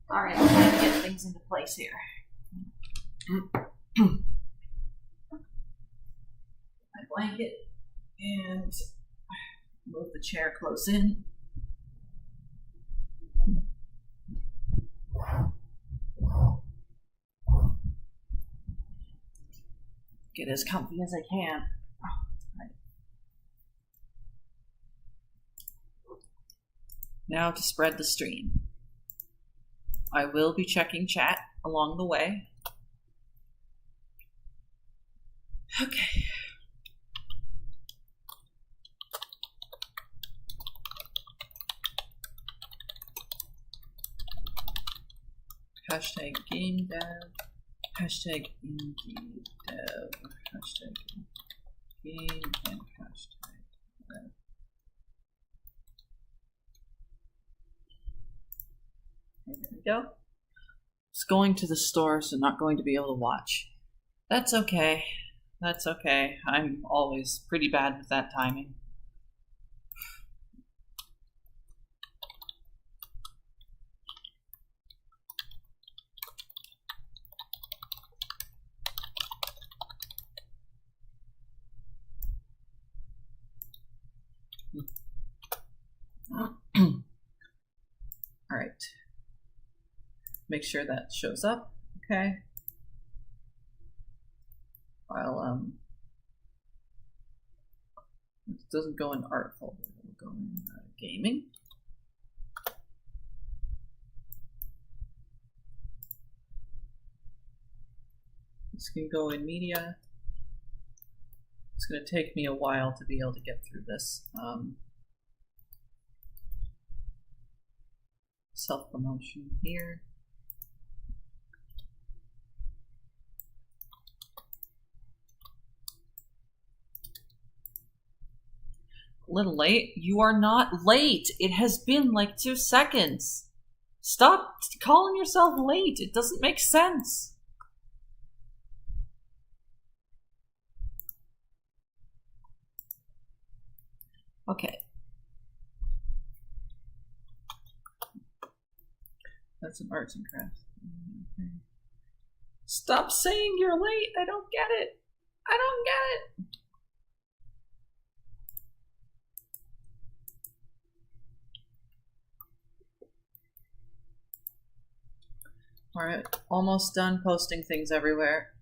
Alright, I'm trying to get things into place here. My blanket and move the chair close in. Get as comfy as I can. Right. Now to spread the stream. I will be checking chat along the way. Okay. Hashtag game dev. Hashtag indie dev. Hashtag game and hashtag dev. There we go. Just going to the store, so not going to be able to watch. That's okay. That's okay. I'm always pretty bad with that timing. All right. Make sure that shows up. Okay. While it doesn't go in art folder, it'll go in gaming. This can go in media. It's going to take me a while to be able to get through this. Self-promotion here. A little late? You are not late. It has been like 2 seconds. Stop calling yourself late. It doesn't make sense. Okay. That's an arts and crafts. Okay. Stop saying you're late. I don't get it. I don't get it. All right, almost done posting things everywhere.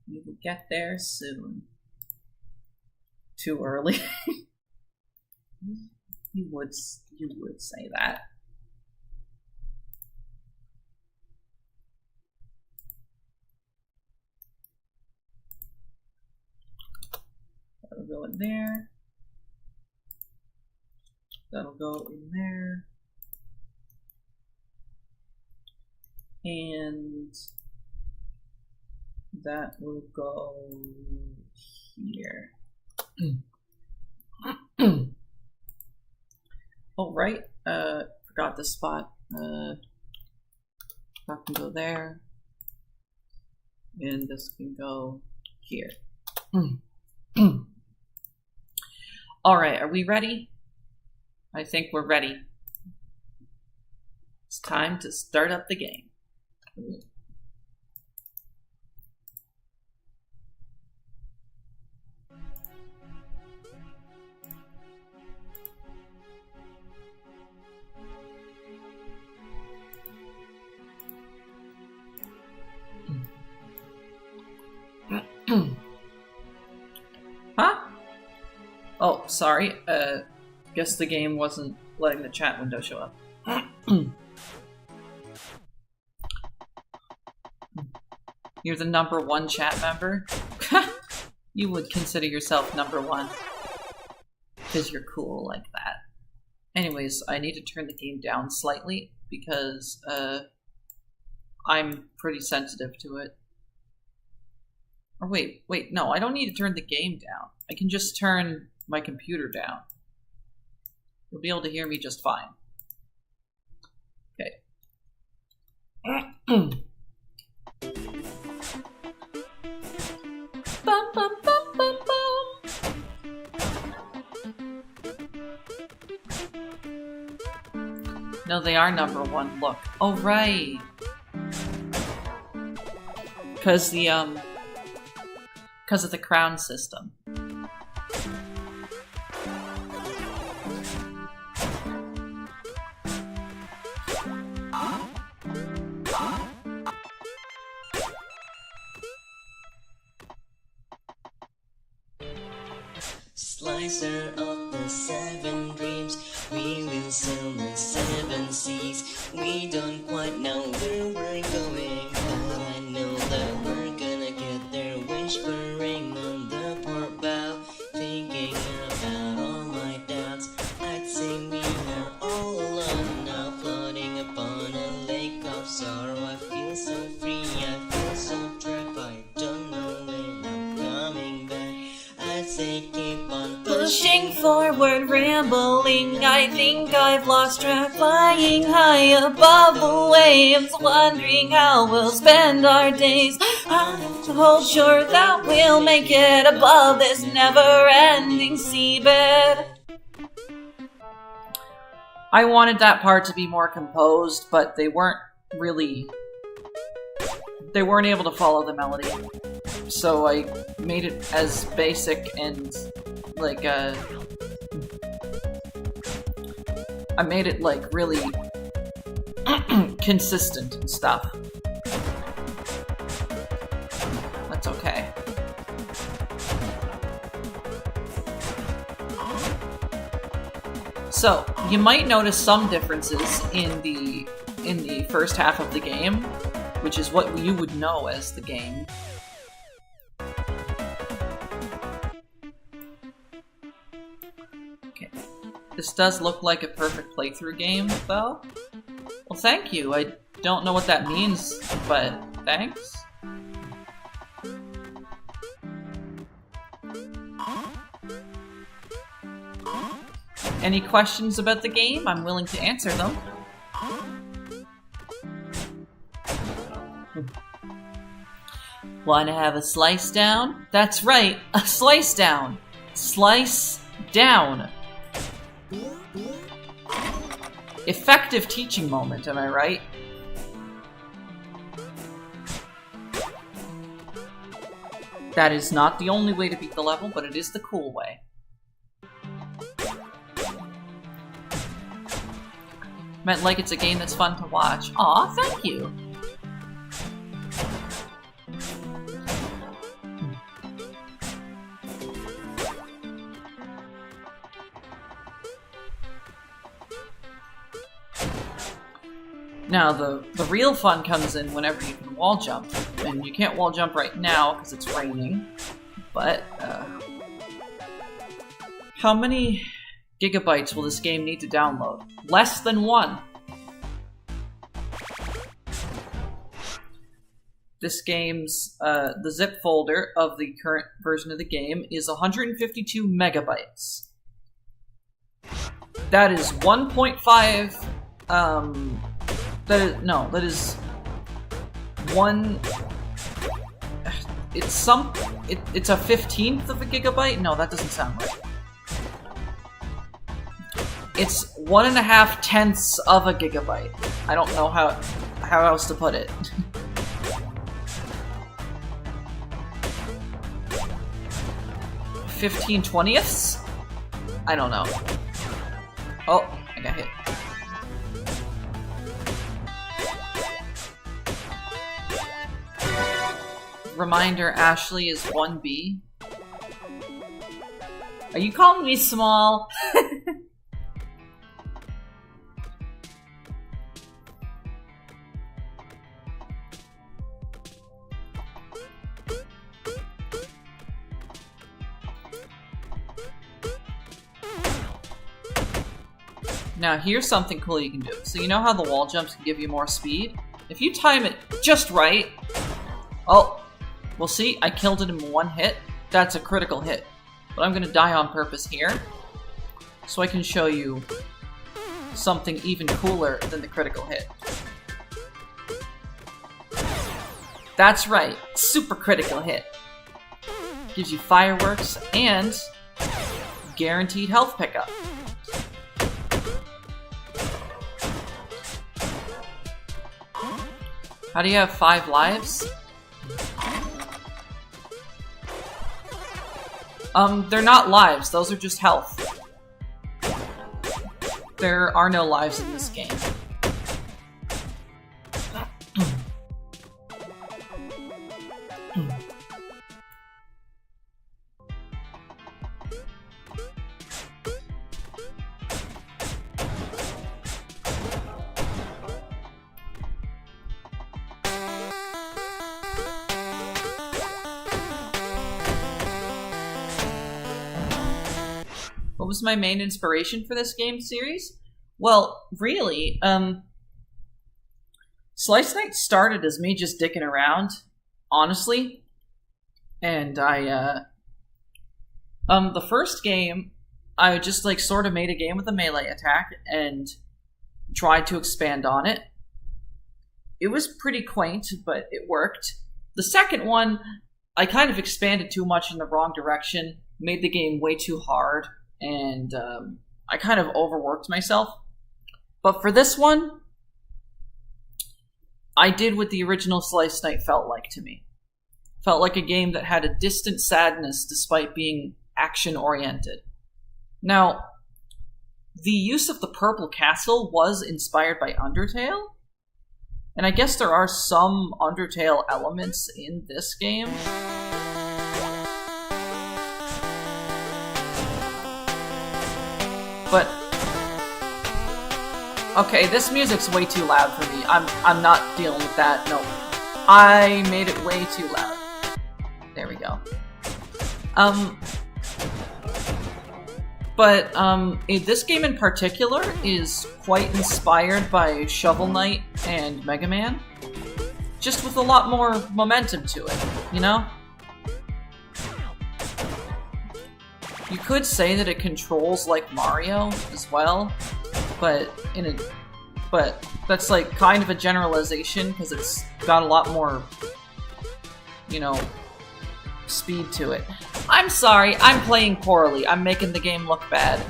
You will get there soon. Too early. You would say that. That'll go in there. That'll go in there. And that will go here. Oh, right. Forgot the spot. That can go there. And this can go here. All right, are we ready? I think we're ready. It's time to start up the game. Huh? Oh, sorry. Guess the game wasn't letting the chat window show up. You're the #1 chat member? You would consider yourself #1. Because you're cool like that. Anyways, I need to turn the game down slightly because I'm pretty sensitive to it. Or wait, no, I don't need to turn the game down. I can just turn my computer down. You'll be able to hear me just fine. Okay. Bum, bum, bum, bum, bum. No, they are number one. Look. Oh, right. Because of the crown system. Slicer of the 7 dreams, we will sail the 7 seas. We don't quite know where we're going, but I know that we're gonna get there. Whispering on the port bow, thinking about all my doubts. I'd say we are all alone now, floating upon a lake of sorrow. I feel so free, I feel so trapped, I don't know when I'm coming back. I'd say keep on pushing forward, rambling. I think I've lost track, flying high above the waves, wondering how we'll spend our days. I hold sure that we'll make it above this never-ending seabed. I wanted that part to be more composed, but they weren't able to follow the melody. So I made it as basic and like I made it like really consistent and stuff. That's okay. So you might notice some differences in the first half of the game, which is what you would know as the game. Okay. This does look like a perfect playthrough game, though. Well, thank you. I don't know what that means, but thanks. Any questions about the game? I'm willing to answer them. Want to have a slice down? That's right, a slice down. Slice down. Effective teaching moment, am I right? That is not the only way to beat the level, but it is the cool way. Meant like it's a game that's fun to watch. Aw, thank you! Now, the real fun comes in whenever you can wall jump. And you can't wall jump right now because it's raining. But, how many gigabytes will this game need to download? Less than 1. This game's, the zip folder of the current version of the game is 152 megabytes. That is 1.5, that is one, it's a 15th of a gigabyte? No, that doesn't sound right. It's 1.5 tenths of a gigabyte. I don't know how else to put it. 15/20ths? I don't know. Oh, I got hit. Reminder, Ashley is 1B. Are you calling me small? Now, here's something cool you can do. So you know how the wall jumps can give you more speed? If you time it just right... Oh, well see, I killed it in 1 hit. That's a critical hit. But I'm gonna die on purpose here, so I can show you something even cooler than the critical hit. That's right, super critical hit. Gives you fireworks and guaranteed health pickup. How do you have 5 lives? They're not lives, those are just health. There are no lives in this game. What was my main inspiration for this game series? Well, really, Slice Night started as me just dicking around, honestly. And the first game, I just like sort of made a game with a melee attack and tried to expand on it. It was pretty quaint, but it worked. The second one, I kind of expanded too much in the wrong direction, made the game way too hard, and I kind of overworked myself. But for this one, I did what the original Slice Night felt like to me. Felt like a game that had a distant sadness despite being action-oriented. Now, the use of the purple castle was inspired by Undertale, and I guess there are some Undertale elements in this game. But okay, this music's way too loud for me. I'm not dealing with that. No, I made it way too loud. There we go. This game in particular is quite inspired by Shovel Knight and Mega Man, just with a lot more momentum to it, you know? You could say that it controls like Mario as well, but that's like kind of a generalization because it's got a lot more, you know, speed to it. I'm sorry, I'm playing poorly. I'm making the game look bad.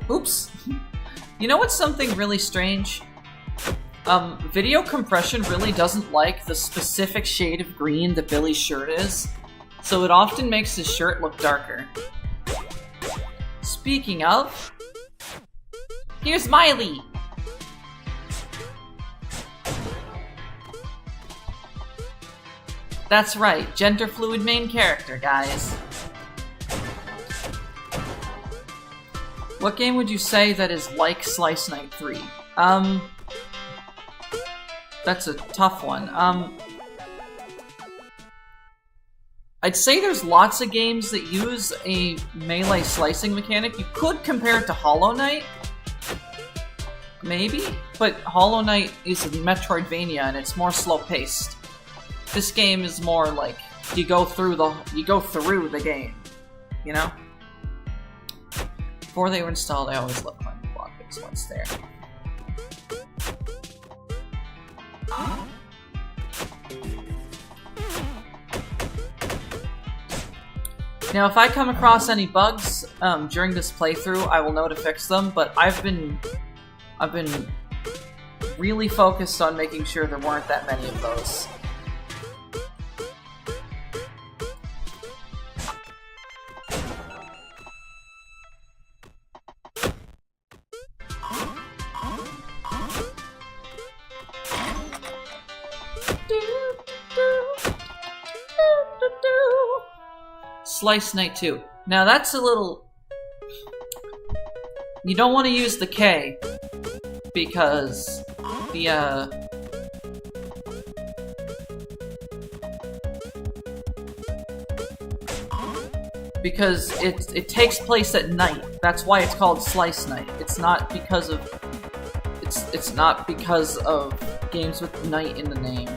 Oops. You know what's something really strange? Video compression really doesn't like the specific shade of green that Billy's shirt is, so it often makes his shirt look darker. Speaking of, here's Miley! That's right, gender fluid main character, guys. What game would you say that is like Slice Night 3? That's a tough one. I'd say there's lots of games that use a melee slicing mechanic. You could compare it to Hollow Knight, maybe, but Hollow Knight is a Metroidvania and it's more slow-paced. This game is more like you go through the game, you know? Before they were installed, I always loved climbing block picks once there. Now, if I come across any bugs during this playthrough, I will know to fix them. But I've been really focused on making sure there weren't that many of those. Slice Night 2. Now that's a little... You don't want to use the K, because because it takes place at night. That's why it's called Slice Night. It's not because of games with night in the name.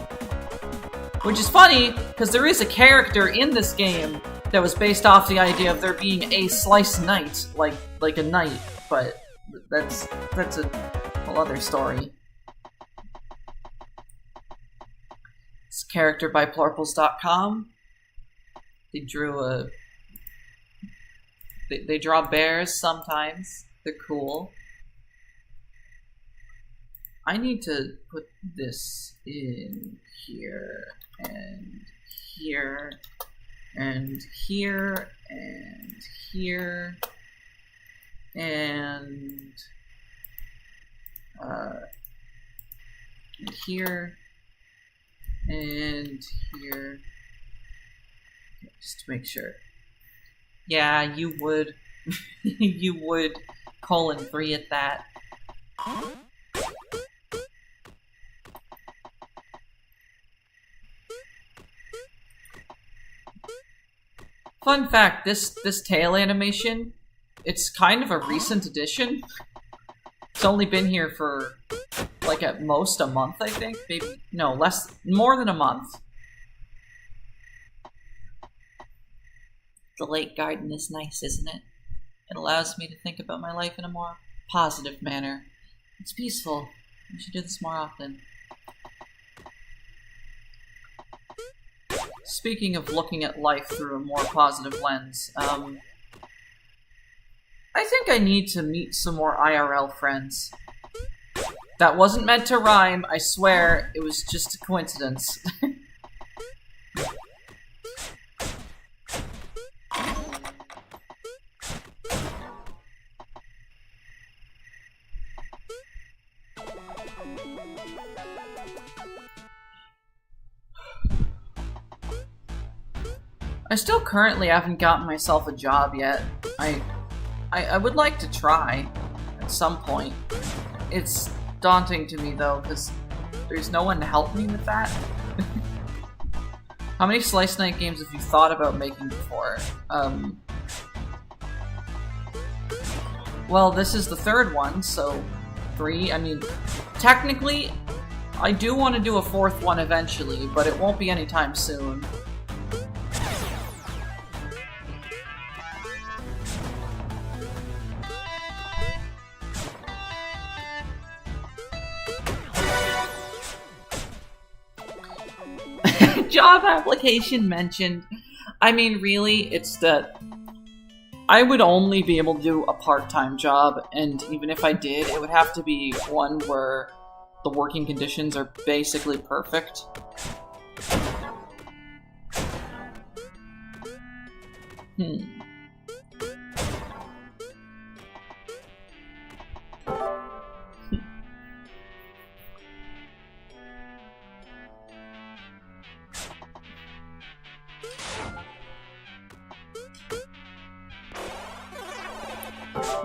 Which is funny, because there is a character in this game that was based off the idea of there being a slice night, like a night, but that's a whole other story. It's a character by plurples.com. They drew they draw bears sometimes. They're cool. I need to put this in here, and here, and here, and here, and here, and here, just to make sure. Yeah, you would. You would :3 at that. Fun fact, this tail animation, it's kind of a recent addition. It's only been here for, like, at most a month, I think. Maybe, no, more than a month. The lake garden is nice, isn't it? It allows me to think about my life in a more positive manner. It's peaceful. We should do this more often. Speaking of looking at life through a more positive lens, I think I need to meet some more IRL friends. That wasn't meant to rhyme, I swear, it was just a coincidence. I still currently haven't gotten myself a job yet. I would like to try at some point. It's daunting to me though, because there's no one to help me with that. How many Slice Night games have you thought about making before? Well, this is the third one, so 3. I mean, technically, I do want to do a 4th one eventually, but it won't be anytime soon. Job application mentioned. I mean, really, it's that I would only be able to do a part-time job, and even if I did, it would have to be one where the working conditions are basically perfect.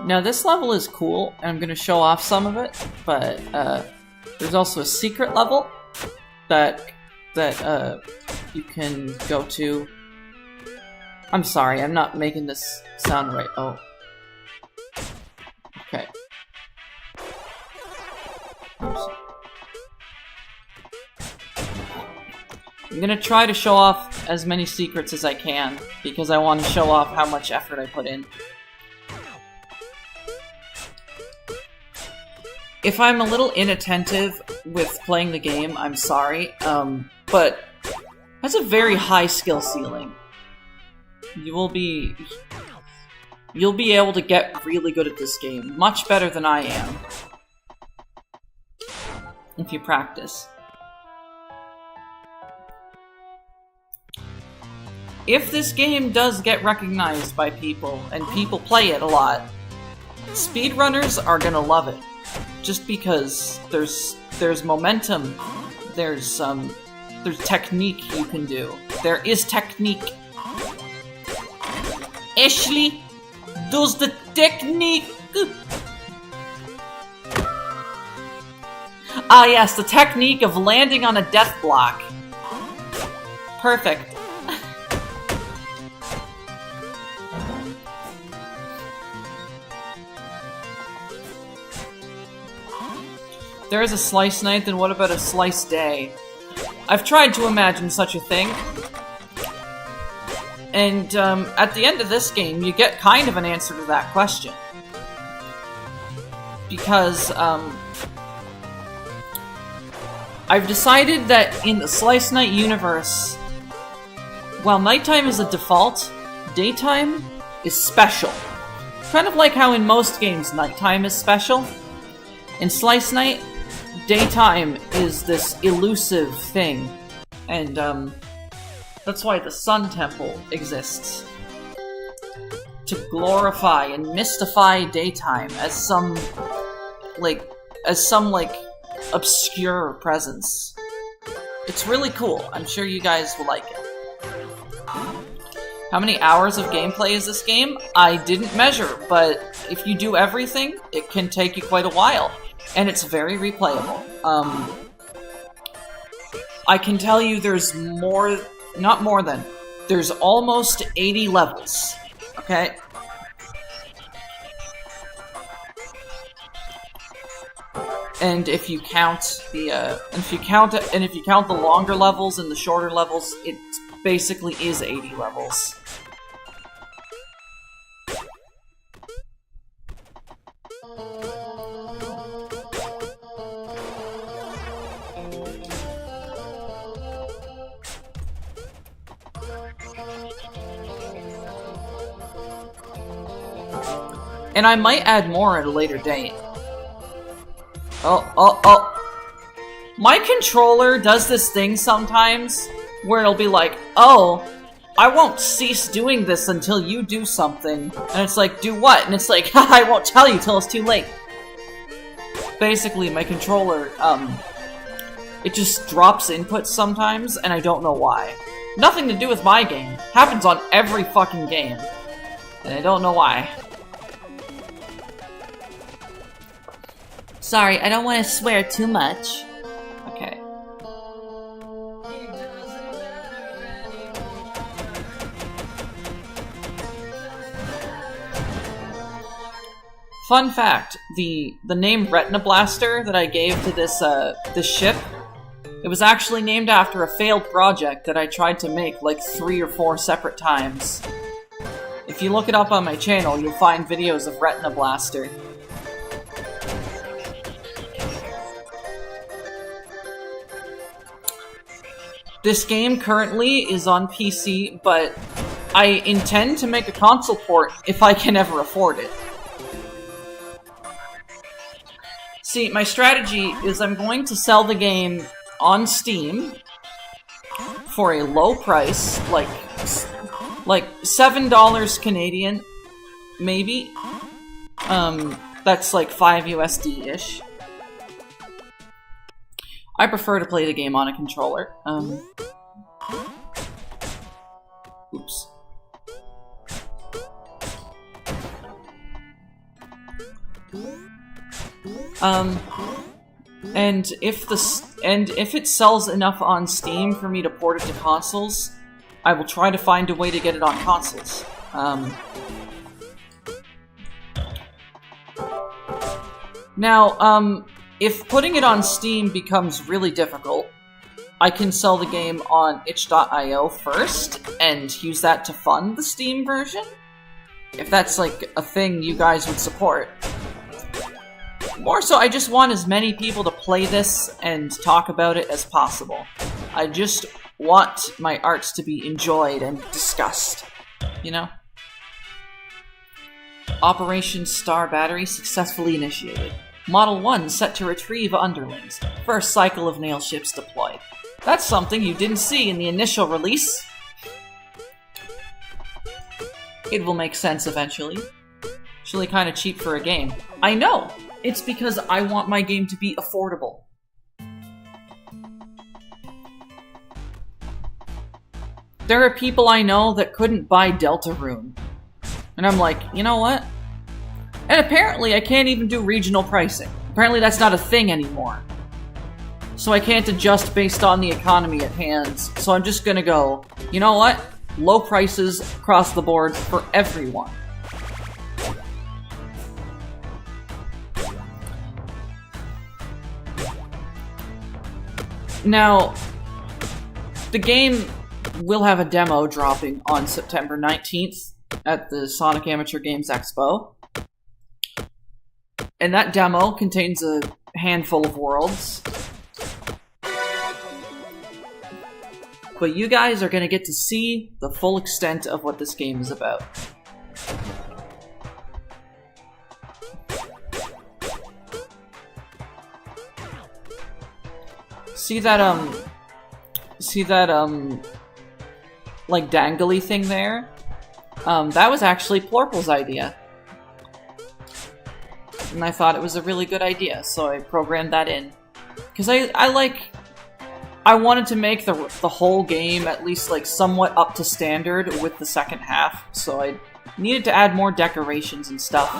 Now this level is cool, and I'm going to show off some of it, but there's also a secret level that you can go to. I'm sorry, I'm not making this sound right. Oh. Okay. Oops. I'm going to try to show off as many secrets as I can, because I want to show off how much effort I put in. If I'm a little inattentive with playing the game, I'm sorry, but that's a very high skill ceiling. You'll be able to get really good at this game, much better than I am, if you practice. If this game does get recognized by people, and people play it a lot, speedrunners are gonna love it. Just because there's momentum, there's technique you can do. There is technique. Ashley does the technique. Ah yes, the technique of landing on a death block. there is a slice night, then what about a slice day? I've tried to imagine such a thing. And at the end of this game, you get kind of an answer to that question. Because I've decided that in the Slice Night universe, while nighttime is a default, daytime is special. Kind of like how in most games nighttime is special. In Slice Night, daytime is this elusive thing. And that's why the Sun Temple exists. To glorify and mystify daytime as some obscure presence. It's really cool. I'm sure you guys will like it. How many hours of gameplay is this game? I didn't measure, but if you do everything, it can take you quite a while. And it's very replayable. I can tell you there's there's almost 80 levels. Okay? And if you count the longer levels and the shorter levels, it basically is 80 levels. And I might add more at a later date. Oh. My controller does this thing sometimes where it'll be like, oh, I won't cease doing this until you do something. And it's like, do what? And it's like, I won't tell you till it's too late. Basically, my controller, it just drops inputs sometimes, and I don't know why. Nothing to do with my game. Happens on every fucking game. And I don't know why. Sorry, I don't want to swear too much. Okay. Fun fact, the name Retina Blaster that I gave to this ship, it was actually named after a failed project that I tried to make like 3 or 4 separate times. If you look it up on my channel, you'll find videos of Retina Blaster. This game currently is on PC, but I intend to make a console port if I can ever afford it. See, my strategy is I'm going to sell the game on Steam for a low price, like $7 Canadian, maybe. That's like 5 USD-ish. I prefer to play the game on a controller. Oops. And if it sells enough on Steam for me to port it to consoles, I will try to find a way to get it on consoles. Now, if putting it on Steam becomes really difficult, I can sell the game on itch.io first, and use that to fund the Steam version? If that's like a thing you guys would support. More so, I just want as many people to play this and talk about it as possible. I just want my arts to be enjoyed and discussed, you know? Operation Star Battery successfully initiated. Model 1 set to retrieve underlings. First cycle of nail ships deployed. That's something you didn't see in the initial release. It will make sense eventually. Actually kind of cheap for a game. I know! It's because I want my game to be affordable. There are people I know that couldn't buy Deltarune. And I'm like, you know what? And apparently I can't even do regional pricing. Apparently that's not a thing anymore. So I can't adjust based on the economy at hand. So I'm just gonna go, you know what? Low prices across the board for everyone. Now, the game will have a demo dropping on September 19th at the Sonic Amateur Games Expo. And that demo contains a handful of worlds. But you guys are going to get to see the full extent of what this game is about. See that, like, dangly thing there? That was actually Plorple's idea. And I thought it was a really good idea, so I programmed that in. Because I wanted to make the whole game at least, like, somewhat up to standard with the second half, so I needed to add more decorations and stuff.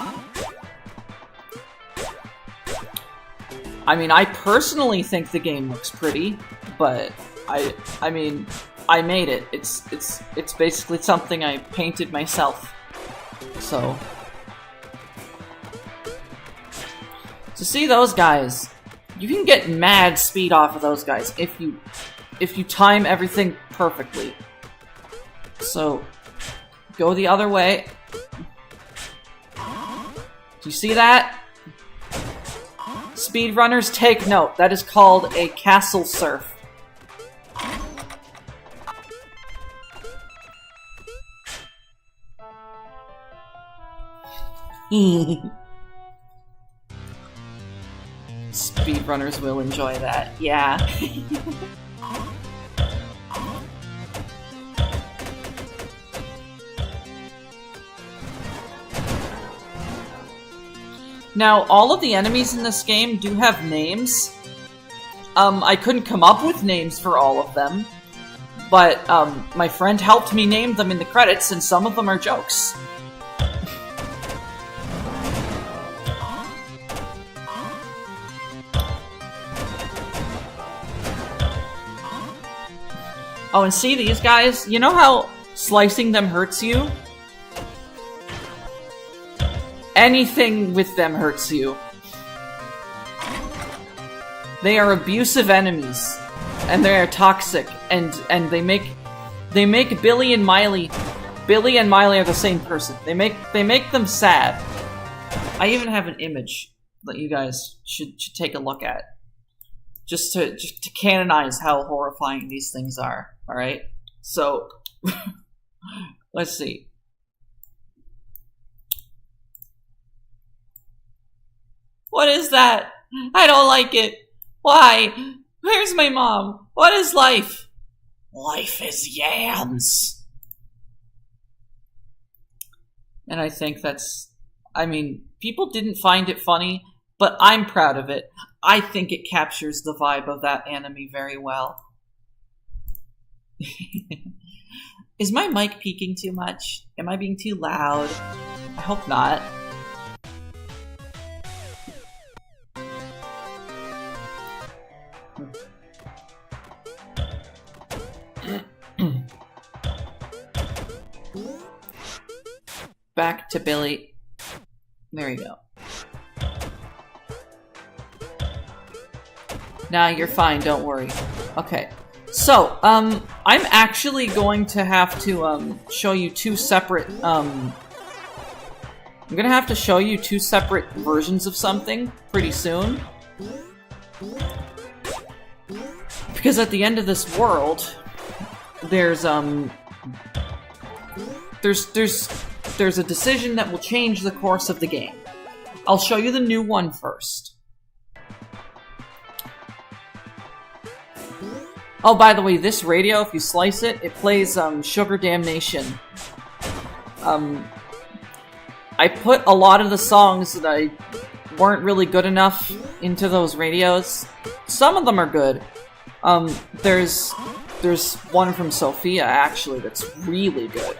I mean, I personally think the game looks pretty, but I mean, I made it. It's basically something I painted myself. So to see those guys, you can get mad speed off of those guys if you time everything perfectly. So go the other way. Do you see that? Speedrunners, take note. That is called a castle surf. Speedrunners will enjoy that, yeah. Now, all of the enemies in this game do have names. I couldn't come up with names for all of them, but my friend helped me name them in the credits, and some of them are jokes. Oh, and see these guys? You know how slicing them hurts you? Anything with them hurts you. They are abusive enemies, and they are toxic, and they make Billy and Miley. Billy and Miley are the same person. They make them sad. I even have an image that you guys should take a look at, just to canonize how horrifying these things are. All right, so let's see. What is that? I don't like it. Why? Where's my mom? What is life? Life is yams. And I think that's... I mean, people didn't find it funny, but I'm proud of it. I think it captures the vibe of that anime very well. Is my mic peaking too much? Am I being too loud? I hope not. Back to Billy. There you go. Nah, you're fine, don't worry. Okay. So, I'm actually going to have to, show you two separate, I'm gonna have to show you two separate versions of something pretty soon. Because at the end of this world, there's a decision that will change the course of the game. I'll show you the new one first. Oh, by the way, this radio, if you slice it, it plays Sugar Damnation. I put a lot of the songs that I weren't really good enough into those radios. Some of them are good. There's one from Sophia, actually, that's really good.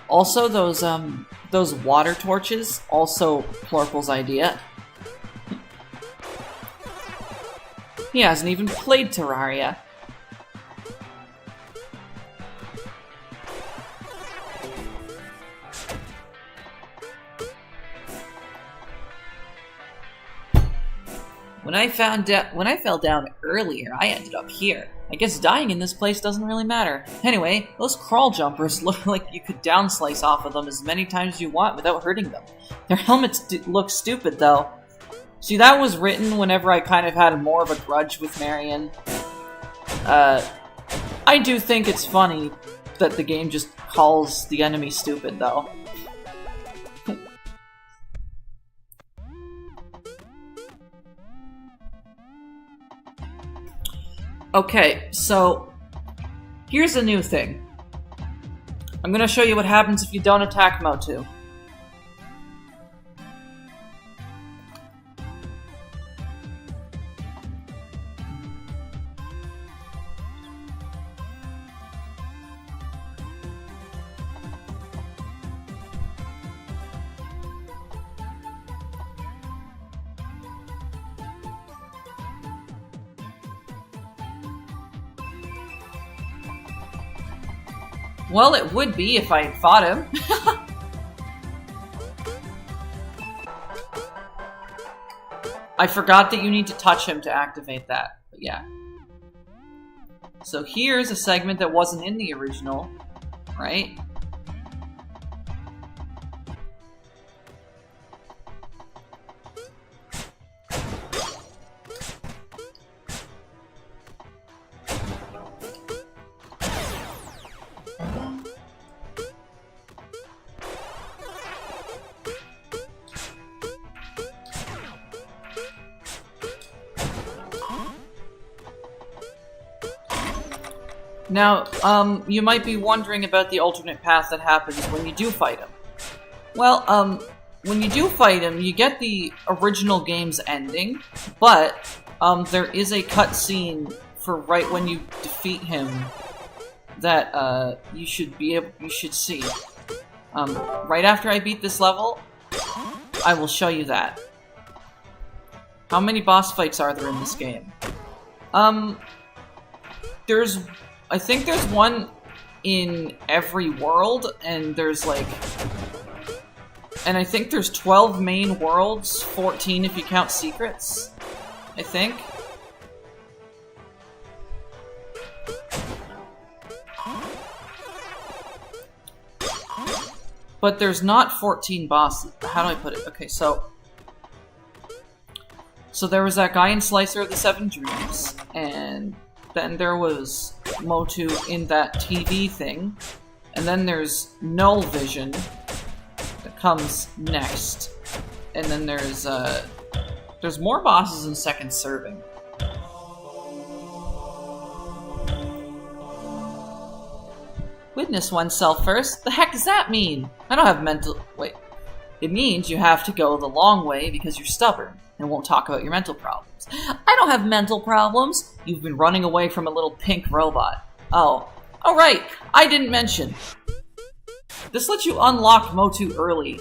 Also, those water torches, also Plorple's idea. He hasn't even played Terraria. When I fell down earlier, I ended up here. I guess dying in this place doesn't really matter. Anyway, those crawl jumpers look like you could downslice off of them as many times as you want without hurting them. Their helmets look stupid, though. See, that was written whenever I kind of had more of a grudge with Marion. I do think it's funny that the game just calls the enemy stupid, though. Okay, so here's a new thing. I'm gonna show you what happens if you don't attack Motu. Well, it would be if I fought him. I forgot that you need to touch him to activate that, but yeah. So here's a segment that wasn't in the original, right? Now, you might be wondering about the alternate path that happens when you do fight him. Well, when you do fight him, you get the original game's ending, but there is a cutscene for right when you defeat him that you should see. Right after I beat this level, I will show you that. How many boss fights are there in this game? I think there's one in every world, and I think there's 12 main worlds, 14 if you count secrets, I think. But there's not 14 bosses. How do I put it? Okay, so there was that guy in Slicer of the Seven Dreams, and then there was Motu in that TV thing, and then there's Null Vision that comes next, and then there's more bosses in Second Serving. Witness oneself first? The heck does that mean? I don't have mental... Wait. It means you have to go the long way because you're stubborn and won't talk about your mental problems. I don't have mental problems. You've been running away from a little pink robot. Oh. Oh, right. I didn't mention. This lets you unlock Motu early.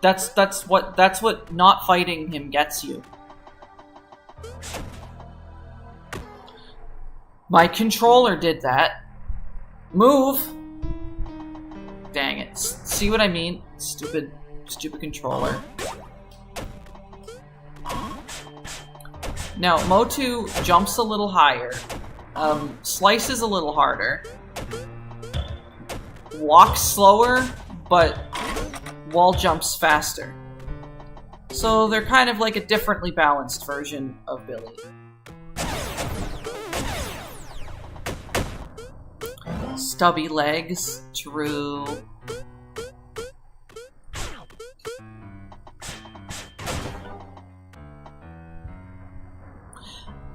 That's what not fighting him gets you. My controller did that. Move! Dang it. See what I mean? Stupid controller. Now, Motu jumps a little higher, slices a little harder, walks slower, but wall jumps faster. So they're kind of like a differently balanced version of Billy. Stubby legs, true.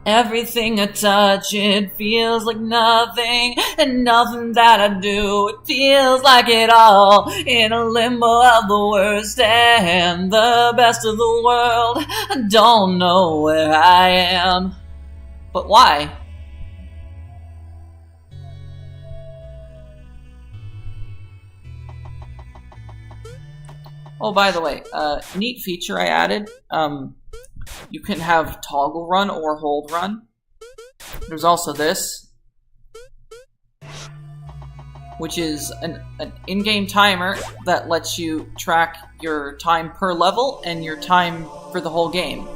Everything I touch, it feels like nothing, and nothing that I do, it feels like it all. In a limbo of the worst and the best of the world, I don't know where I am. But why? Oh, by the way, neat feature I added. You can have toggle run or hold run. There's also this, which is an in-game timer that lets you track your time per level and your time for the whole game.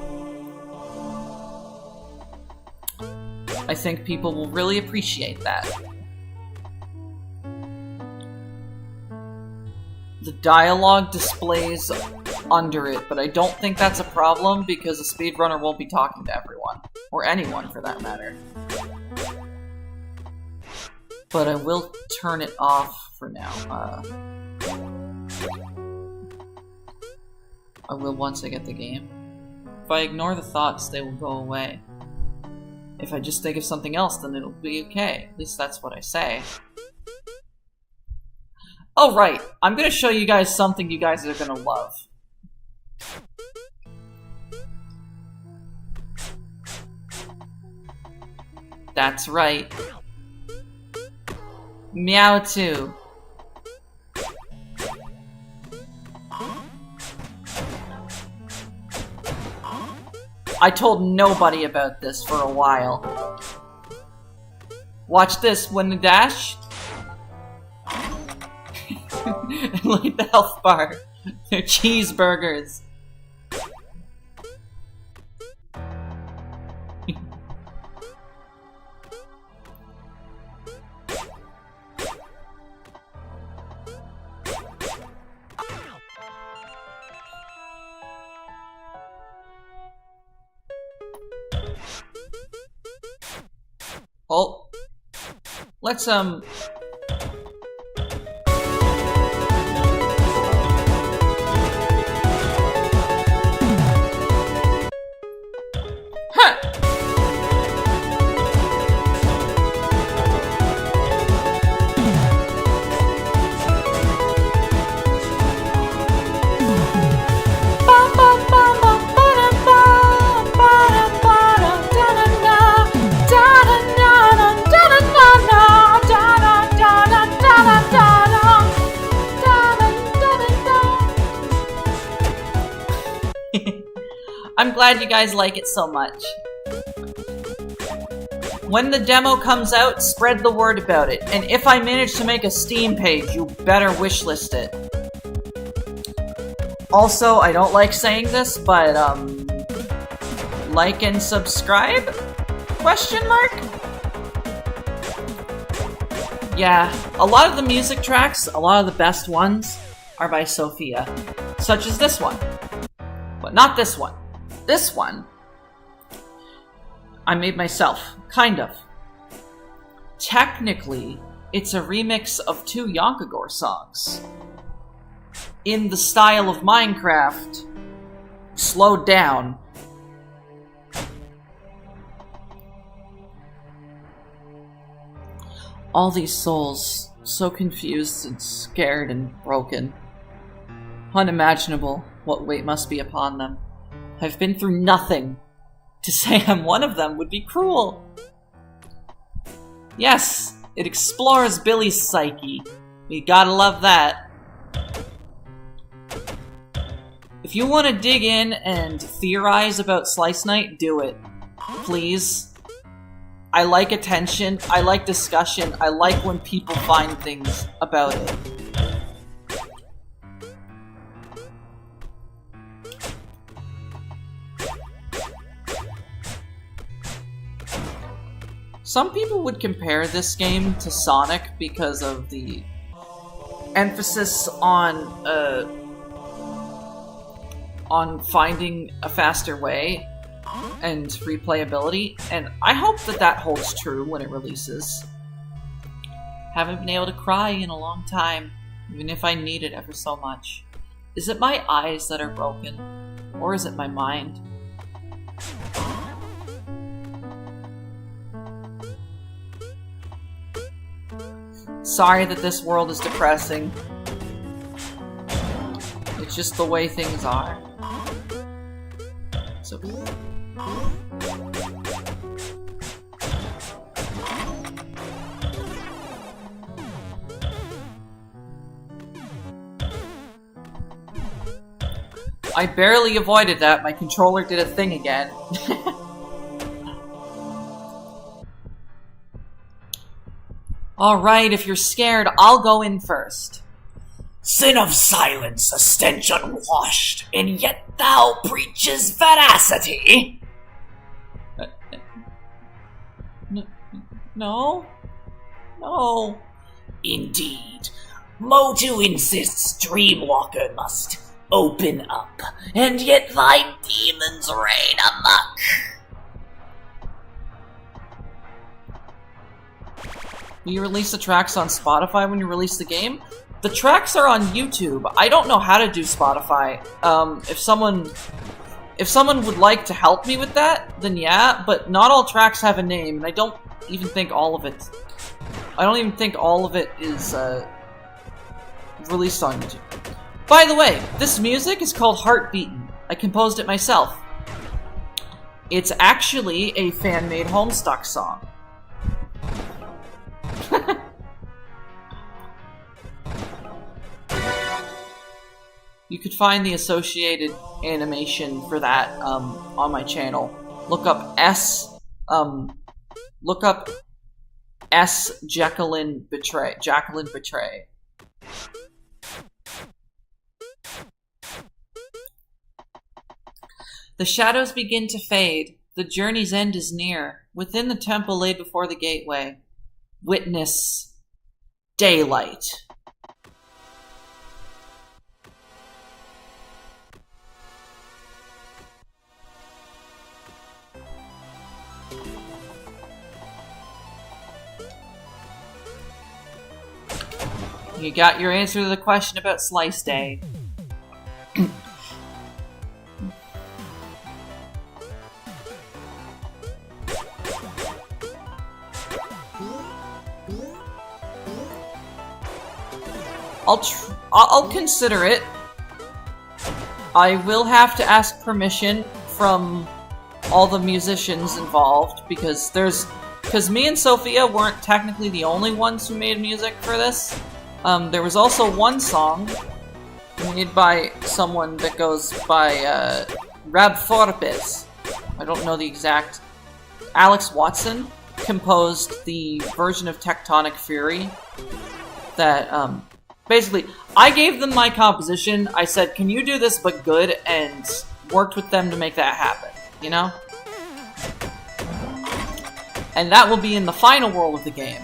I think people will really appreciate that. The dialogue displays under it, but I don't think that's a problem because a speedrunner won't be talking to everyone. Or anyone, for that matter. But I will turn it off for now. I will once I get the game. If I ignore the thoughts, they will go away. If I just think of something else, then it'll be okay. At least that's what I say. Oh, right. I'm gonna show you guys something you guys are gonna love. That's right. Meowth. I told nobody about this for a while. Watch this when the dash. Like the health bar. They're cheeseburgers. Oh, let's Huh. I'm glad you guys like it so much. When the demo comes out, spread the word about it. And if I manage to make a Steam page, you better wishlist it. Also, I don't like saying this, but, like and subscribe? Question mark? Yeah, a lot of the music tracks, a lot of the best ones, are by Sophia. Such as this one. But not this one. This one, I made myself, kind of. Technically, it's a remix of 2 Yonkagore songs. In the style of Minecraft, slowed down. All these souls, so confused and scared and broken. Unimaginable what weight must be upon them. I've been through nothing. To say I'm one of them would be cruel. Yes, it explores Billy's psyche. We gotta love that. If you want to dig in and theorize about Slice Night, do it. Please. I like attention, I like discussion, I like when people find things about it. Some people would compare this game to Sonic because of the emphasis on finding a faster way and replayability, and I hope that that holds true when it releases. Haven't been able to cry in a long time, even if I need it ever so much. Is it my eyes that are broken, or is it my mind? Sorry that this world is depressing. It's just the way things are. It's okay. I barely avoided that. My controller did a thing again. Alright, if you're scared, I'll go in first. Sin of silence, a stench unwashed, and yet thou preaches veracity. No? No. Indeed. Motu insists Dreamwalker must open up, and yet thy demons reign amok. Will you release the tracks on Spotify when you release the game? The tracks are on YouTube. I don't know how to do Spotify. If someone would like to help me with that, then yeah, but not all tracks have a name, and I don't even think all of it is released on YouTube. By the way, this music is called Heartbeatin'. I composed it myself. It's actually a fan-made Homestuck song. You could find the associated animation for that on my channel. Look up S Jacqueline Betray. The shadows begin to fade. The journey's end is near. Within the temple laid before the gateway. Witness daylight. You got your answer to the question about Slice Day. I'll consider it. I will have to ask permission from all the musicians involved because me and Sophia weren't technically the only ones who made music for this. There was also one song made by someone that goes by Rab Forbes. I don't know the exact. Alex Watson composed the version of Tectonic Fury that basically, I gave them my composition. I said, can you do this but good? And worked with them to make that happen, you know? And that will be in the final world of the game.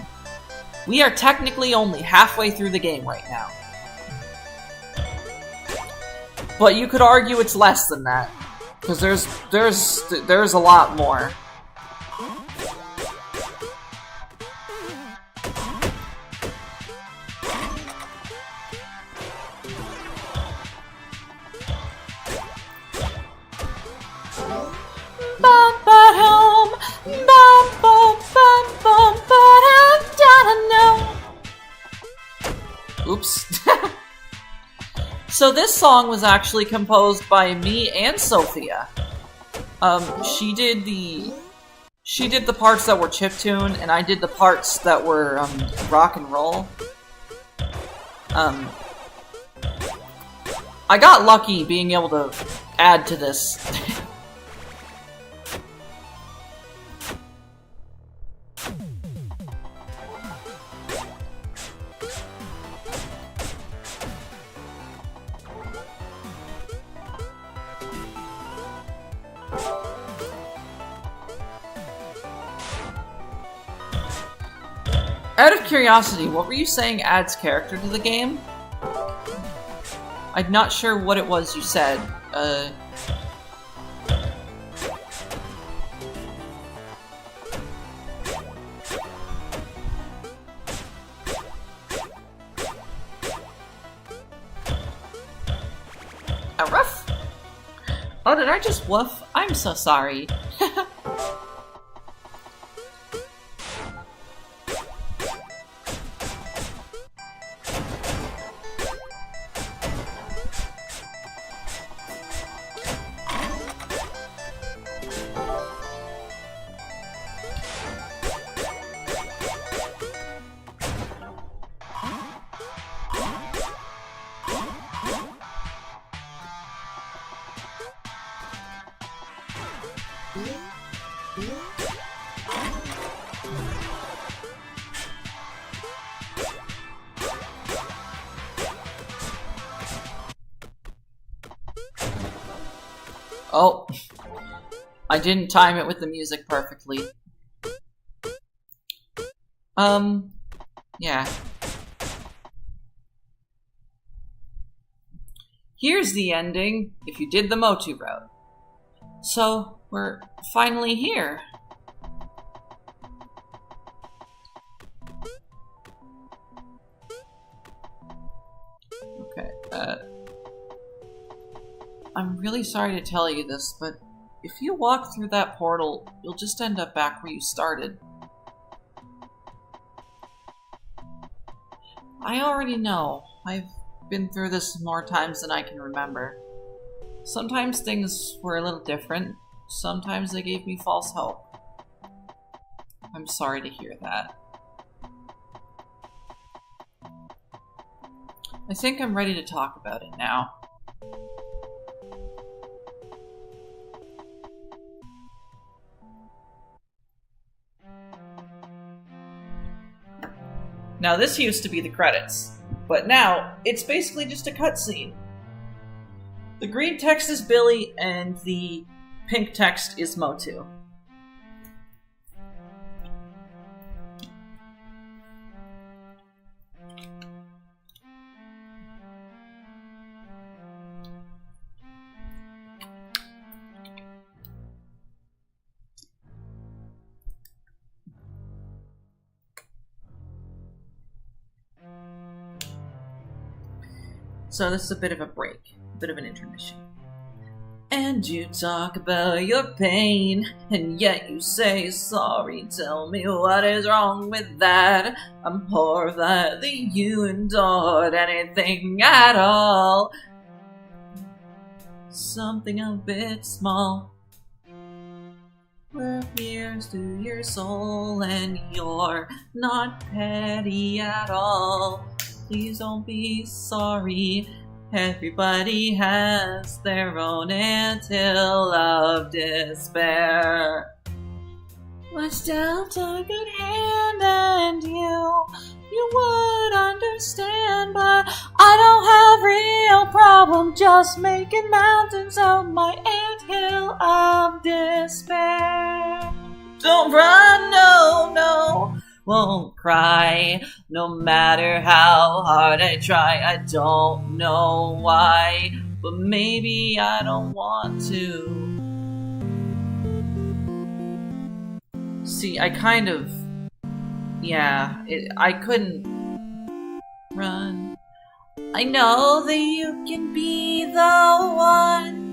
We are technically only halfway through the game right now. But you could argue it's less than that. Because there's a lot more. Oops. So this song was actually composed by me and Sophia. She did the parts that were chiptune, and I did the parts that were rock and roll. I got lucky being able to add to this. Out of curiosity, what were you saying adds character to the game? I'm not sure what it was you said. A ruff? Oh, did I just woof? I'm so sorry. Oh, I didn't time it with the music perfectly. Yeah. Here's the ending, if you did the Motu route. So, we're finally here. Okay, I'm really sorry to tell you this, but if you walk through that portal, you'll just end up back where you started. I already know. I've been through this more times than I can remember. Sometimes things were a little different. Sometimes they gave me false hope. I'm sorry to hear that. I think I'm ready to talk about it now. Now this used to be the credits, but now it's basically just a cutscene. The green text is Billy and the pink text is Motu. So this is a bit of a break, a bit of an intermission. And you talk about your pain, and yet you say sorry. Tell me what is wrong with that. I'm horrified that you endured anything at all. Something a bit small. We're pierced to your soul, and you're not petty at all. Please don't be sorry. Everybody has their own anthill of despair. I still took a good hand and you would understand, but I don't have real problem just making mountains of my anthill of despair. Don't run, no. Won't cry, no matter how hard I try. I don't know why, but maybe I don't want to. See, I kind of... Yeah, I couldn't run. I know that you can be the one.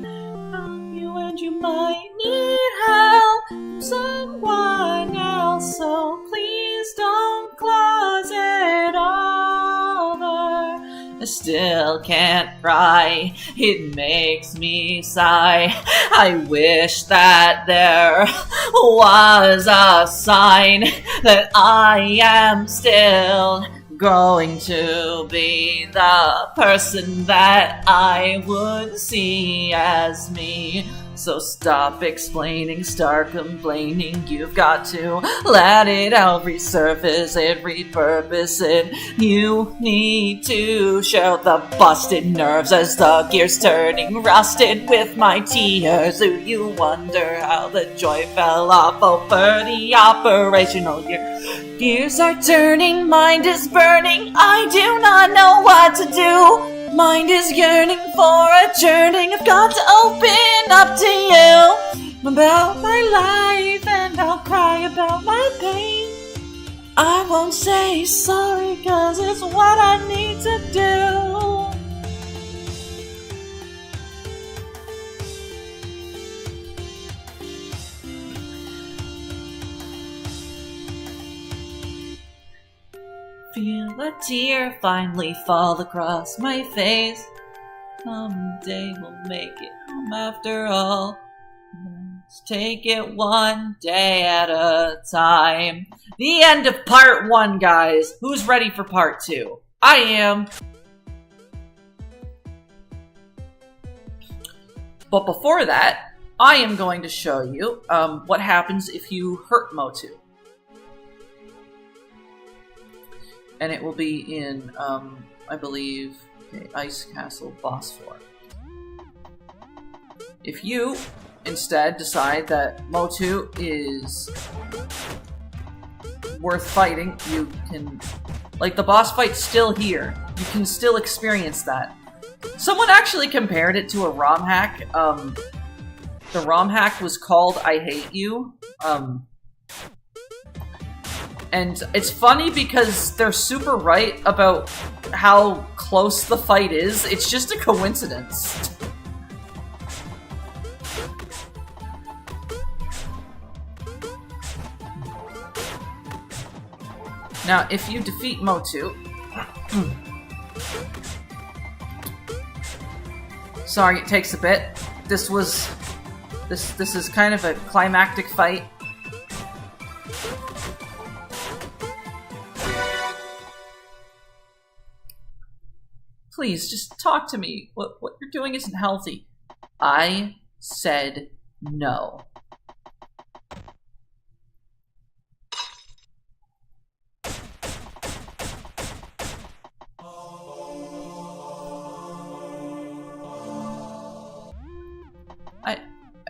And you might need help from someone else, so please don't close it over. I still can't cry, it makes me sigh. I wish that there was a sign that I am still going to be the person that I would see as me. So stop explaining, start complaining. You've got to let it out, resurface it, repurpose it. You need to show the busted nerves as the gears turning rusted with my tears. Do you wonder how the joy fell off over the operational year? Gears are turning, mind is burning. I do not know what to do. Mind is yearning for a journey. I've got to open up to you about my life, and I'll cry about my pain. I won't say sorry, 'cause it's what I need to do. Feel a tear finally fall across my face. Someday we'll make it home after all. Let's take it one day at a time. The end of part 1, guys. Who's ready for part 2? I am. But before that, I am going to show you what happens if you hurt Motu. And it will be in, I believe, Ice Castle Boss 4. If you instead decide that Motu is worth fighting, you can... Like, the boss fight's still here. You can still experience that. Someone actually compared it to a ROM hack. The ROM hack was called I Hate You. And it's funny because they're super right about how close the fight is. It's just a coincidence. Now, if you defeat Motu... Sorry, it takes a bit. This is kind of a climactic fight. Please, just talk to me. What you're doing isn't healthy. I said no.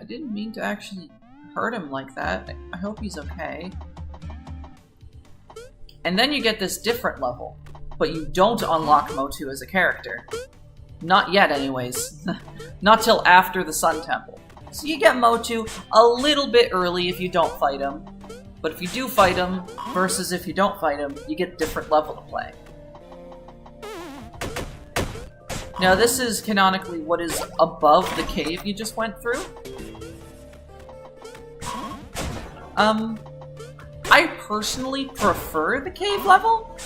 I didn't mean to actually hurt him like that. I hope he's okay. And then you get this different level, but you don't unlock Motu as a character. Not yet, anyways. Not till after the Sun Temple. So you get Motu a little bit early if you don't fight him, but if you do fight him, versus if you don't fight him, you get a different level to play. Now this is canonically what is above the cave you just went through. I personally prefer the cave level,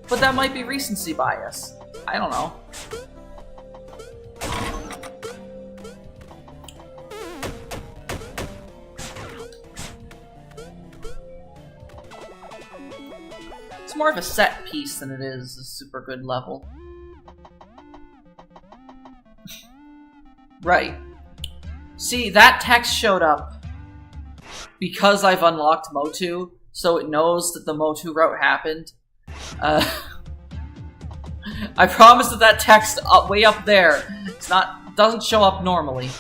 but that might be recency bias. I don't know. It's more of a set piece than it is a super good level. Right. See, that text showed up because I've unlocked Motu, so it knows that the Motu route happened. I promise that text way up there doesn't show up normally.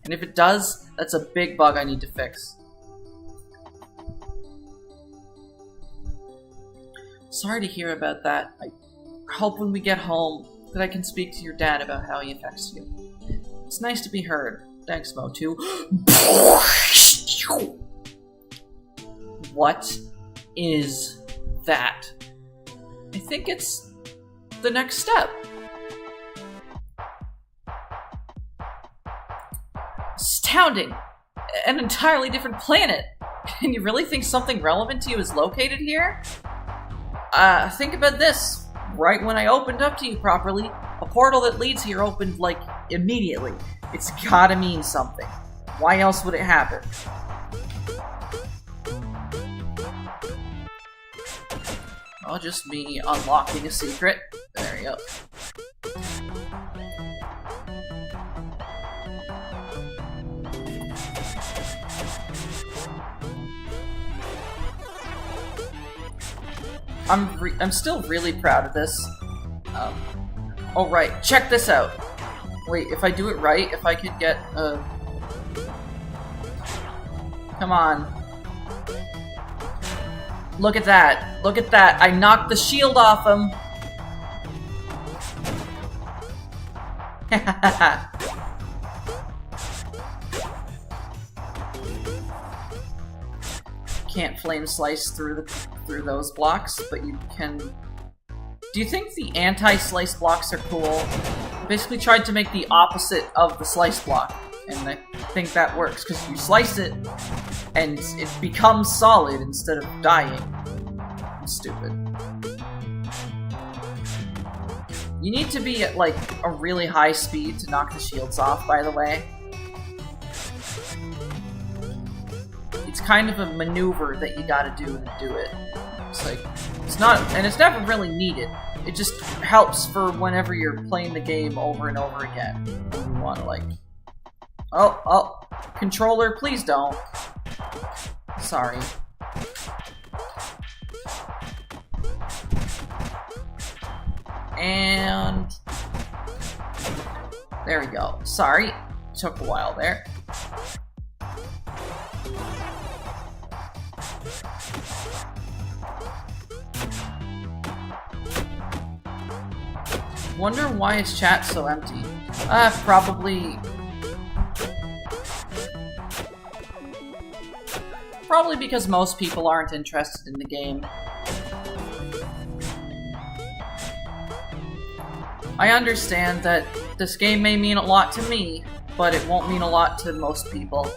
And if it does, that's a big bug I need to fix. Sorry to hear about that. I hope when we get home that I can speak to your dad about how he affects you. It's nice to be heard. Thanks, Motu. What is that? I think it's the next step. Astounding! An entirely different planet! And you really think something relevant to you is located here? Think about this. Right when I opened up to you properly, a portal that leads here opened, like, immediately. It's gotta mean something. Why else would it happen? Well, just me unlocking a secret. There you go. I'm still really proud of this. Oh right, check this out. Wait, if I do it right, if I could get come on. Look at that. Look at that. I knocked the shield off him. Can't flame slice through those blocks, but you can. Do you think the anti-slice blocks are cool? I basically tried to make the opposite of the slice block, and I think that works because you slice it and it becomes solid instead of dying. I'm stupid. You need to be at like a really high speed to knock the shields off, by the way. It's kind of a maneuver that you gotta do to do it. It's like, it's not, and it's never really needed. It just helps for whenever you're playing the game over and over again. You wanna like, oh, controller, please don't. Sorry. And there we go. Sorry. took a while there. Wonder why is chat so empty? Probably because most people aren't interested in the game. I understand that this game may mean a lot to me, but it won't mean a lot to most people.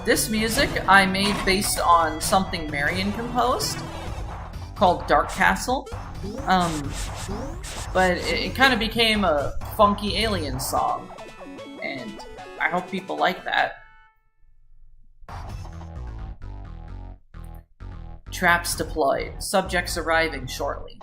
This music I made based on something Marion composed, called Dark Castle. But it kind of became a funky alien song, and I hope people like that. Traps deployed. Subjects arriving shortly.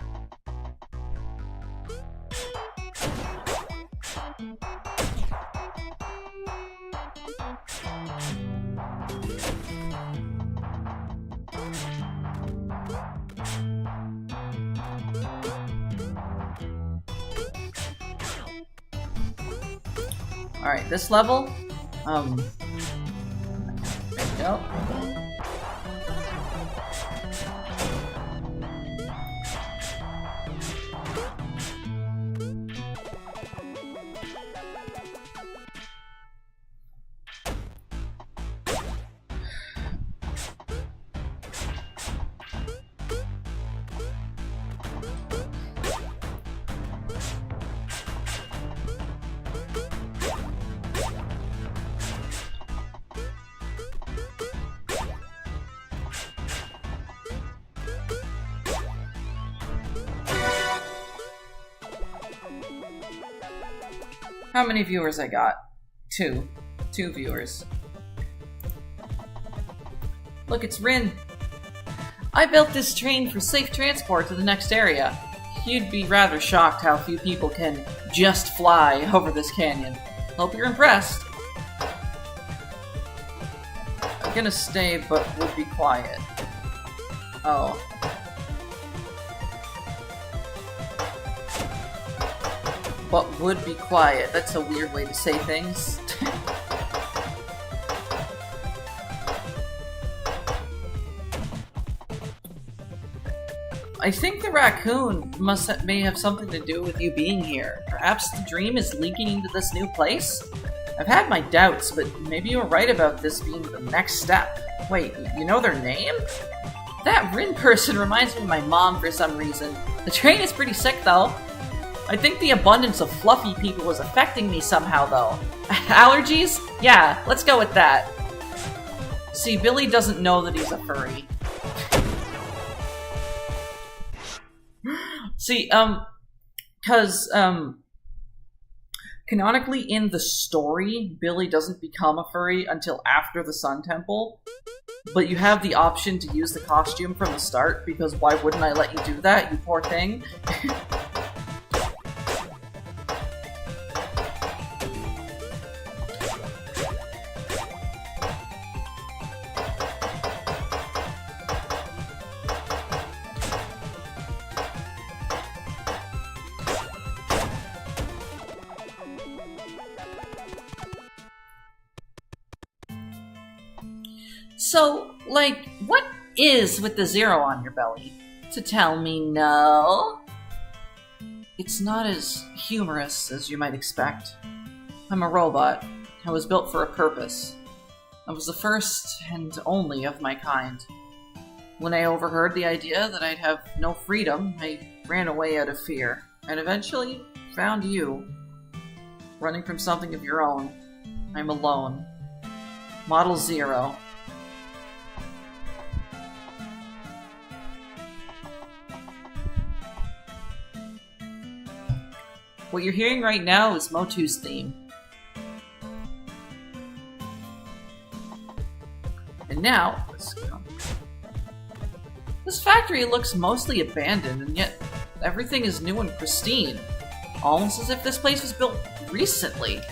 Alright, this level, there we go. How many viewers I got? Two. 2 viewers. Look, it's Rin. I built this train for safe transport to the next area. You'd be rather shocked how few people can just fly over this canyon. Hope you're impressed. I'm gonna stay, but would be quiet. Oh. But would be quiet. That's a weird way to say things. I think the raccoon may have something to do with you being here. Perhaps the dream is leaking into this new place? I've had my doubts, but maybe you were right about this being the next step. Wait, you know their name? That Rin person reminds me of my mom for some reason. The train is pretty sick, though. I think the abundance of fluffy people is affecting me somehow, though. Allergies? Yeah, let's go with that. See, Billy doesn't know that he's a furry. See, canonically in the story, Billy doesn't become a furry until after the Sun Temple, but you have the option to use the costume from the start, because why wouldn't I let you do that, you poor thing? So, like, what is with the 0 on your belly? To tell me no? It's not as humorous as you might expect. I'm a robot. I was built for a purpose. I was the first and only of my kind. When I overheard the idea that I'd have no freedom, I ran away out of fear, and eventually found you. Running from something of your own. I'm alone. Model 0. What you're hearing right now is Motu's theme. And now, let's go. This factory looks mostly abandoned, and yet everything is new and pristine. Almost as if this place was built recently.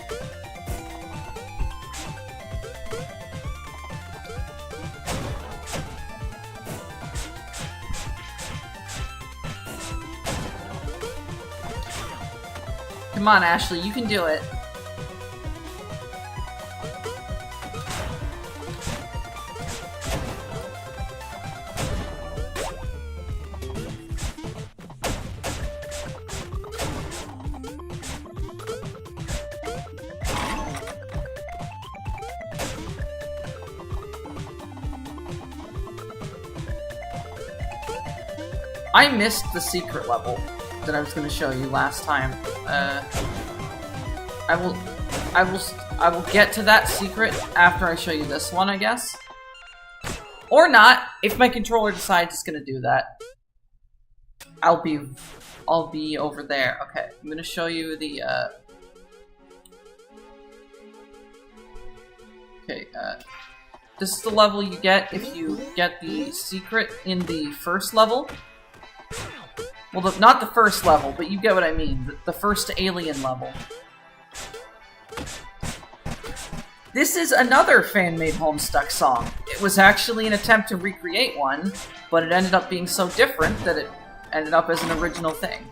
Come on, Ashley, you can do it. I missed the secret level that I was going to show you last time. I will get to that secret after I show you this one, I guess. Or not, if my controller decides it's going to do that. I'll be over there. Okay, I'm going to show you the, Okay, this is the level you get if you get the secret in the first level. Well, not the first level, but you get what I mean. The first alien level. This is another fan-made Homestuck song. It was actually an attempt to recreate one, but it ended up being so different that it ended up as an original thing.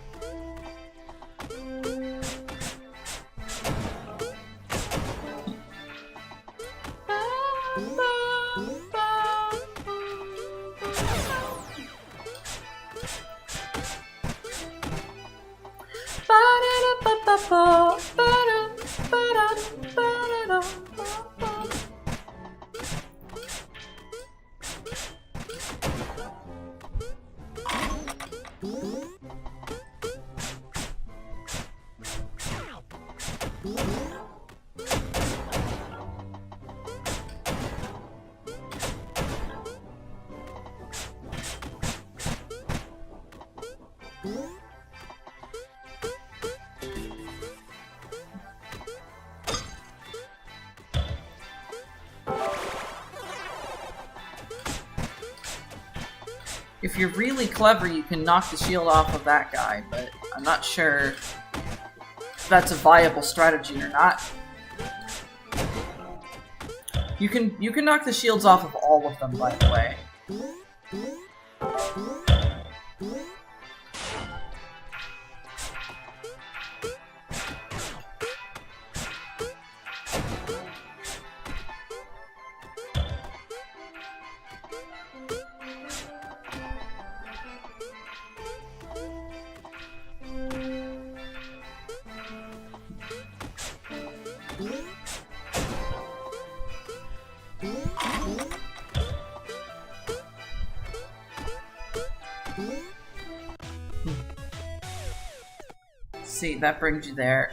If you're really clever, you can knock the shield off of that guy, but I'm not sure if that's a viable strategy or not. You can knock the shields off of all of them, by the way. See, that brings you there.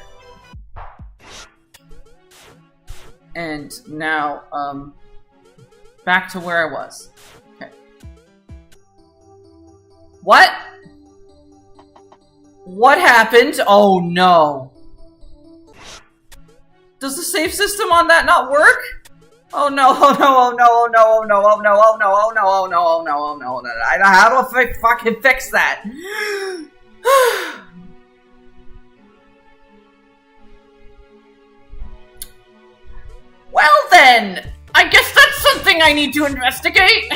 And now, back to where I was. Okay. What? What happened? Oh no. Does the save system on that not work? Oh no, oh no, oh no, oh no, oh no, oh no, oh no, oh no, oh no, oh no, oh no, oh no. How do I fucking fix that? Well then, I guess that's something I need to investigate.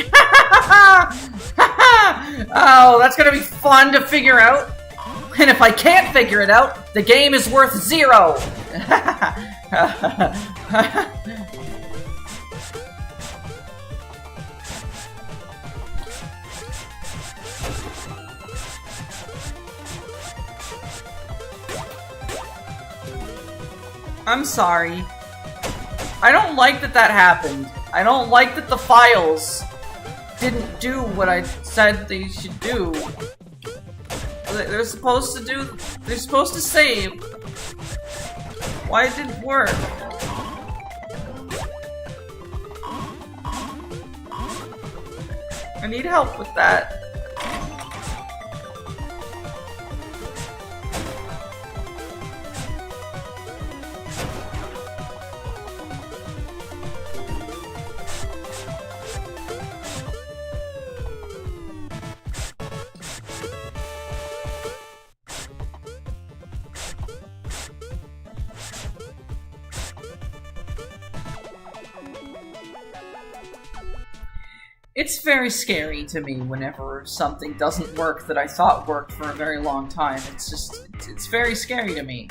Oh, that's gonna be fun to figure out. And if I can't figure it out, the game is worth 0. I'm sorry. I don't like that that happened. I don't like that the files didn't do what I said they should do. They're supposed to save. Why it didn't work? I need help with that. It's very scary to me whenever something doesn't work that I thought worked for a very long time. It's very scary to me.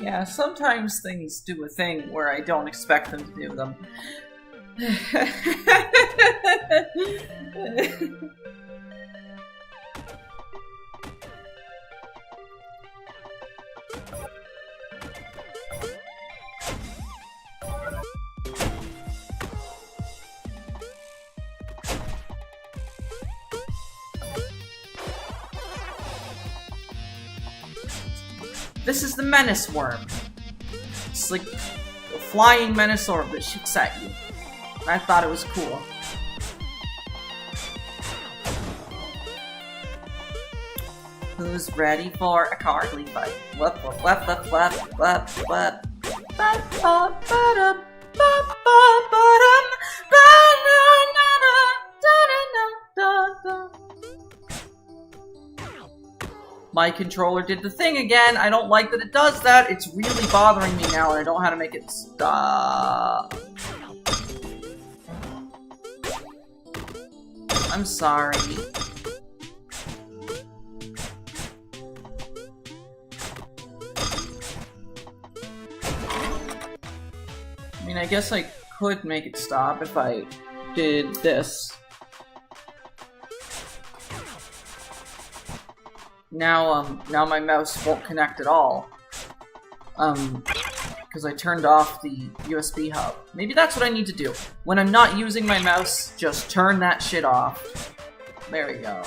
Yeah, sometimes things do a thing where I don't expect them to do them. This is the Menace Worm. It's like a flying menace orb that shoots at you. I thought it was cool. Who's ready for a cardly fight? Whoop, whoop, whoop, whoop, whoop, whoop, whoop. My controller did the thing again. I don't like that it does that. It's really bothering me now, and I don't know how to make it stop. I'm sorry. I mean, I guess I could make it stop if I did this. Now my mouse won't connect at all. Because I turned off the USB hub. Maybe that's what I need to do. When I'm not using my mouse, just turn that shit off. There we go.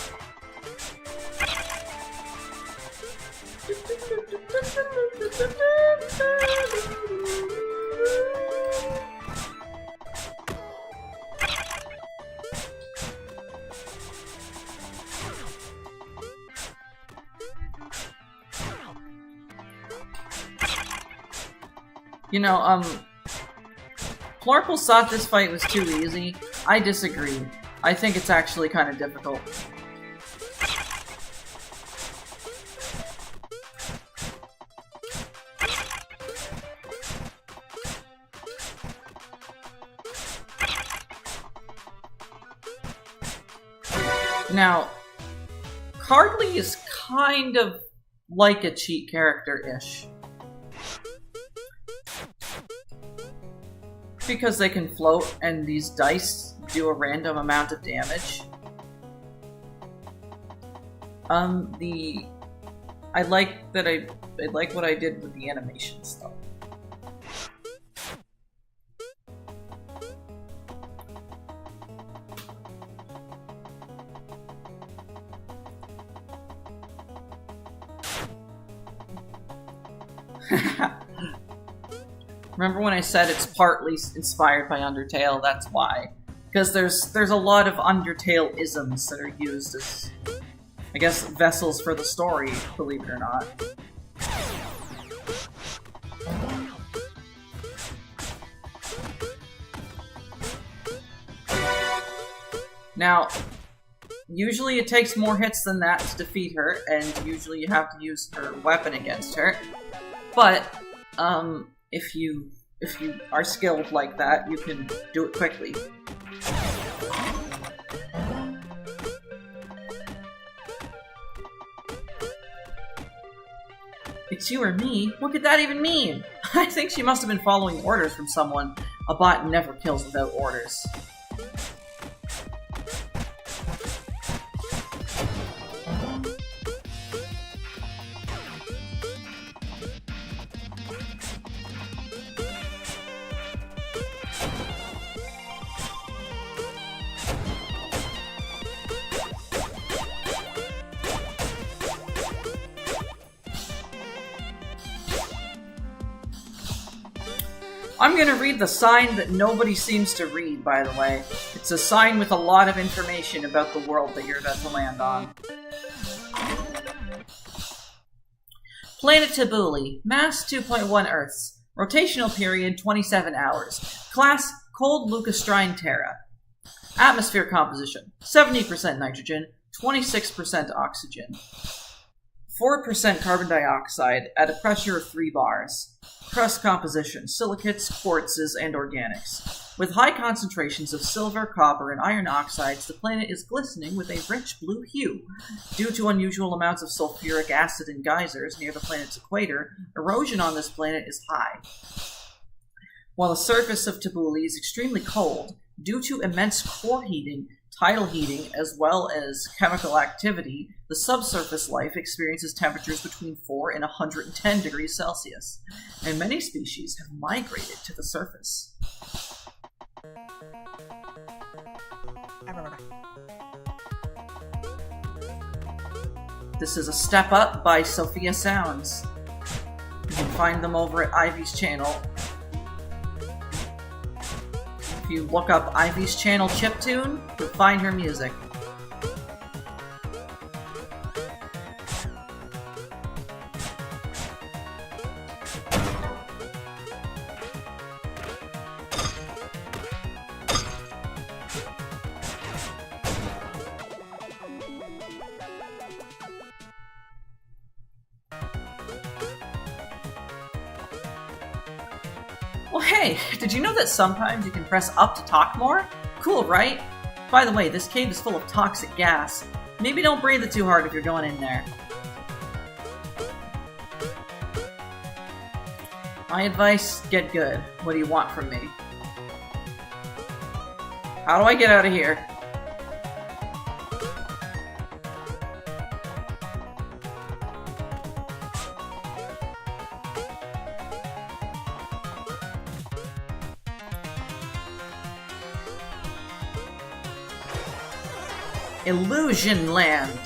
You know, Florple thought this fight was too easy. I disagree. I think it's actually kind of difficult. Now, Cardly is kind of like a cheat character-ish. Because they can float and these dice do a random amount of damage. I like that I like what I did with the animations though. Remember when I said it's partly inspired by Undertale? That's why. Because there's a lot of Undertale-isms that are used as, I guess, vessels for the story, believe it or not. Now, usually it takes more hits than that to defeat her, and usually you have to use her weapon against her. But, if you are skilled like that, you can do it quickly. It's you or me? What could that even mean? I think she must have been following orders from someone. A bot never kills without orders. I'm gonna read the sign that nobody seems to read, by the way. It's a sign with a lot of information about the world that you're about to land on. Planet Tabuli. Mass 2.1 Earths. Rotational period 27 hours. Class Cold Lucastrine Terra. Atmosphere composition 70% nitrogen, 26% oxygen, 4% carbon dioxide at a pressure of 3 bars. Crust composition silicates, quartzes, and organics. With high concentrations of silver, copper, and iron oxides, the planet is glistening with a rich blue hue. Due to unusual amounts of sulfuric acid in geysers near the planet's equator, erosion on this planet is high. While the surface of Tabuli is extremely cold, due to immense core heating, tidal heating, as well as chemical activity, the subsurface life experiences temperatures between 4 and 110 degrees Celsius, and many species have migrated to the surface. This is a Step Up by Sophia Sounds. You can find them over at Ivy's channel. If you look up Ivy's channel chiptune, you'll find her music. Well, hey, did you know that sometimes you can press up to talk more? Cool, right? By the way, this cave is full of toxic gas. Maybe don't breathe it too hard if you're going in there. My advice, get good. What do you want from me? How do I get out of here? Illusion Land.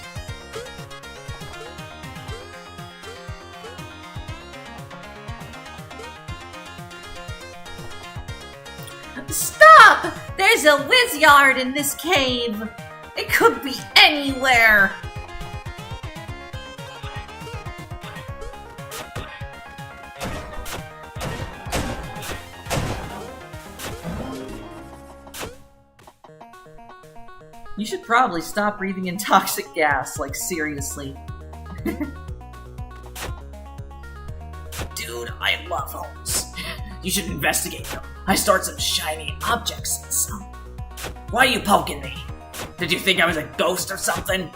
Stop! There's a whiz yard in this cave. It could be anywhere. You should probably stop breathing in toxic gas, like seriously. Dude, I love homes. You should investigate them. I stored some shiny objects in some. Why are you poking me? Did you think I was a ghost or something?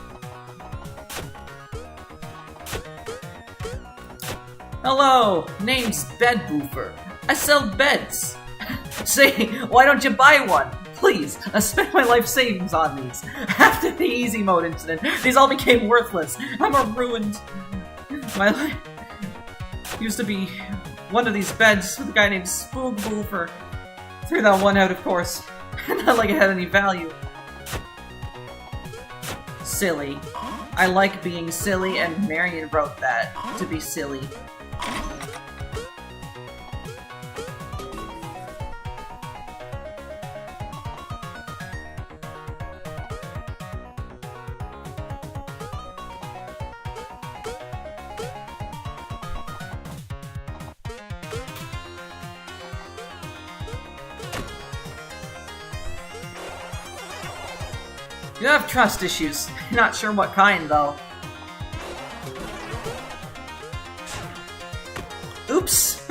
Hello, name's Bedboofer. I sell beds. Say, why don't you buy one? Please, I spent my life savings on these. After the easy mode incident, these all became worthless. I'm ruined. My life used to be one of these beds with a guy named Spookboofer. Threw that one out, of course. Not like it had any value. Silly. I like being silly, and Marion wrote that to be silly. You have trust issues. Not sure what kind, though. Oops!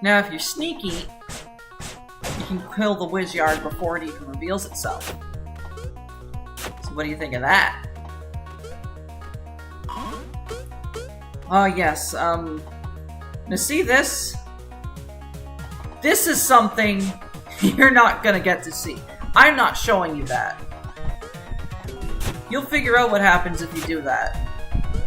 Now, if you're sneaky, you can kill the Wizard before it even reveals itself. So what do you think of that? Oh yes, now see this? This is something you're not gonna get to see. I'm not showing you that. You'll figure out what happens if you do that.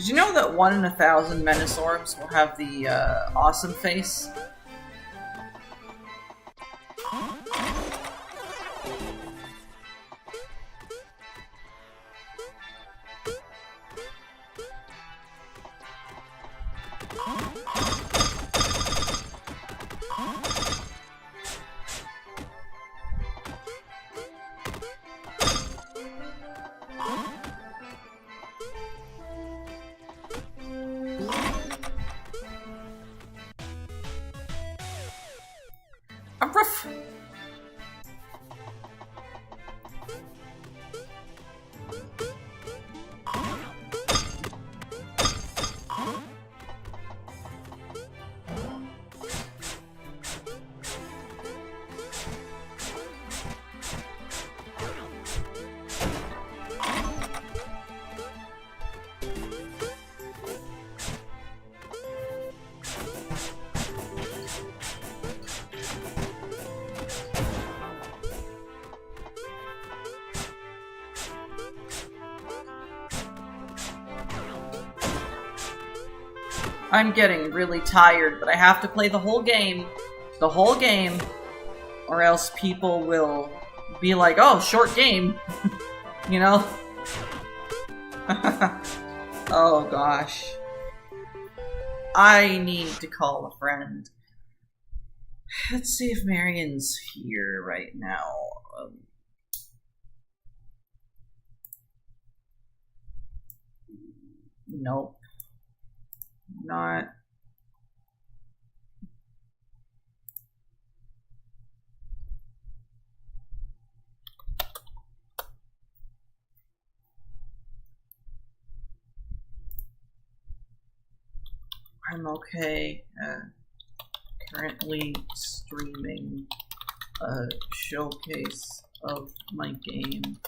Did you know that 1 in 1,000 Menace Orbs will have the awesome face? Ruff. I'm getting really tired, but I have to play the whole game. The whole game. Or else people will be like, oh, short game. You know? Oh, gosh. I need to call a friend. Let's see if Marion's here right now. Nope. Not. I'm okay. Currently streaming a showcase of my game.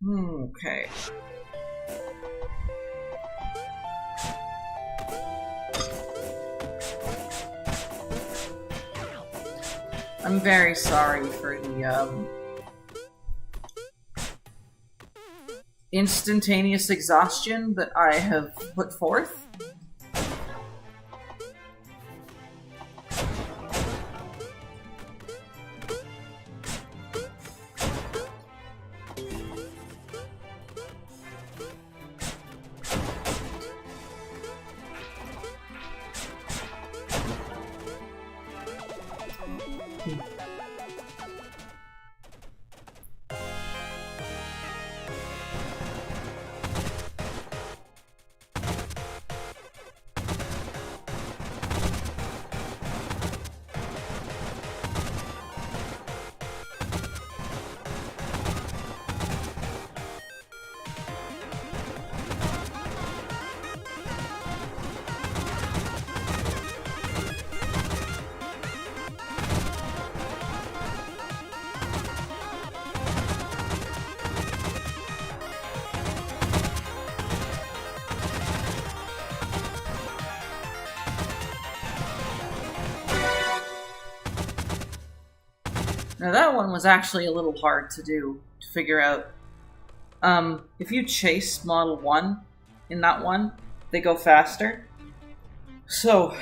Okay. I'm very sorry for the instantaneous exhaustion that I have put forth. Now that one was actually a little hard to do, to figure out. If you chase Model 1 in that one, they go faster. So,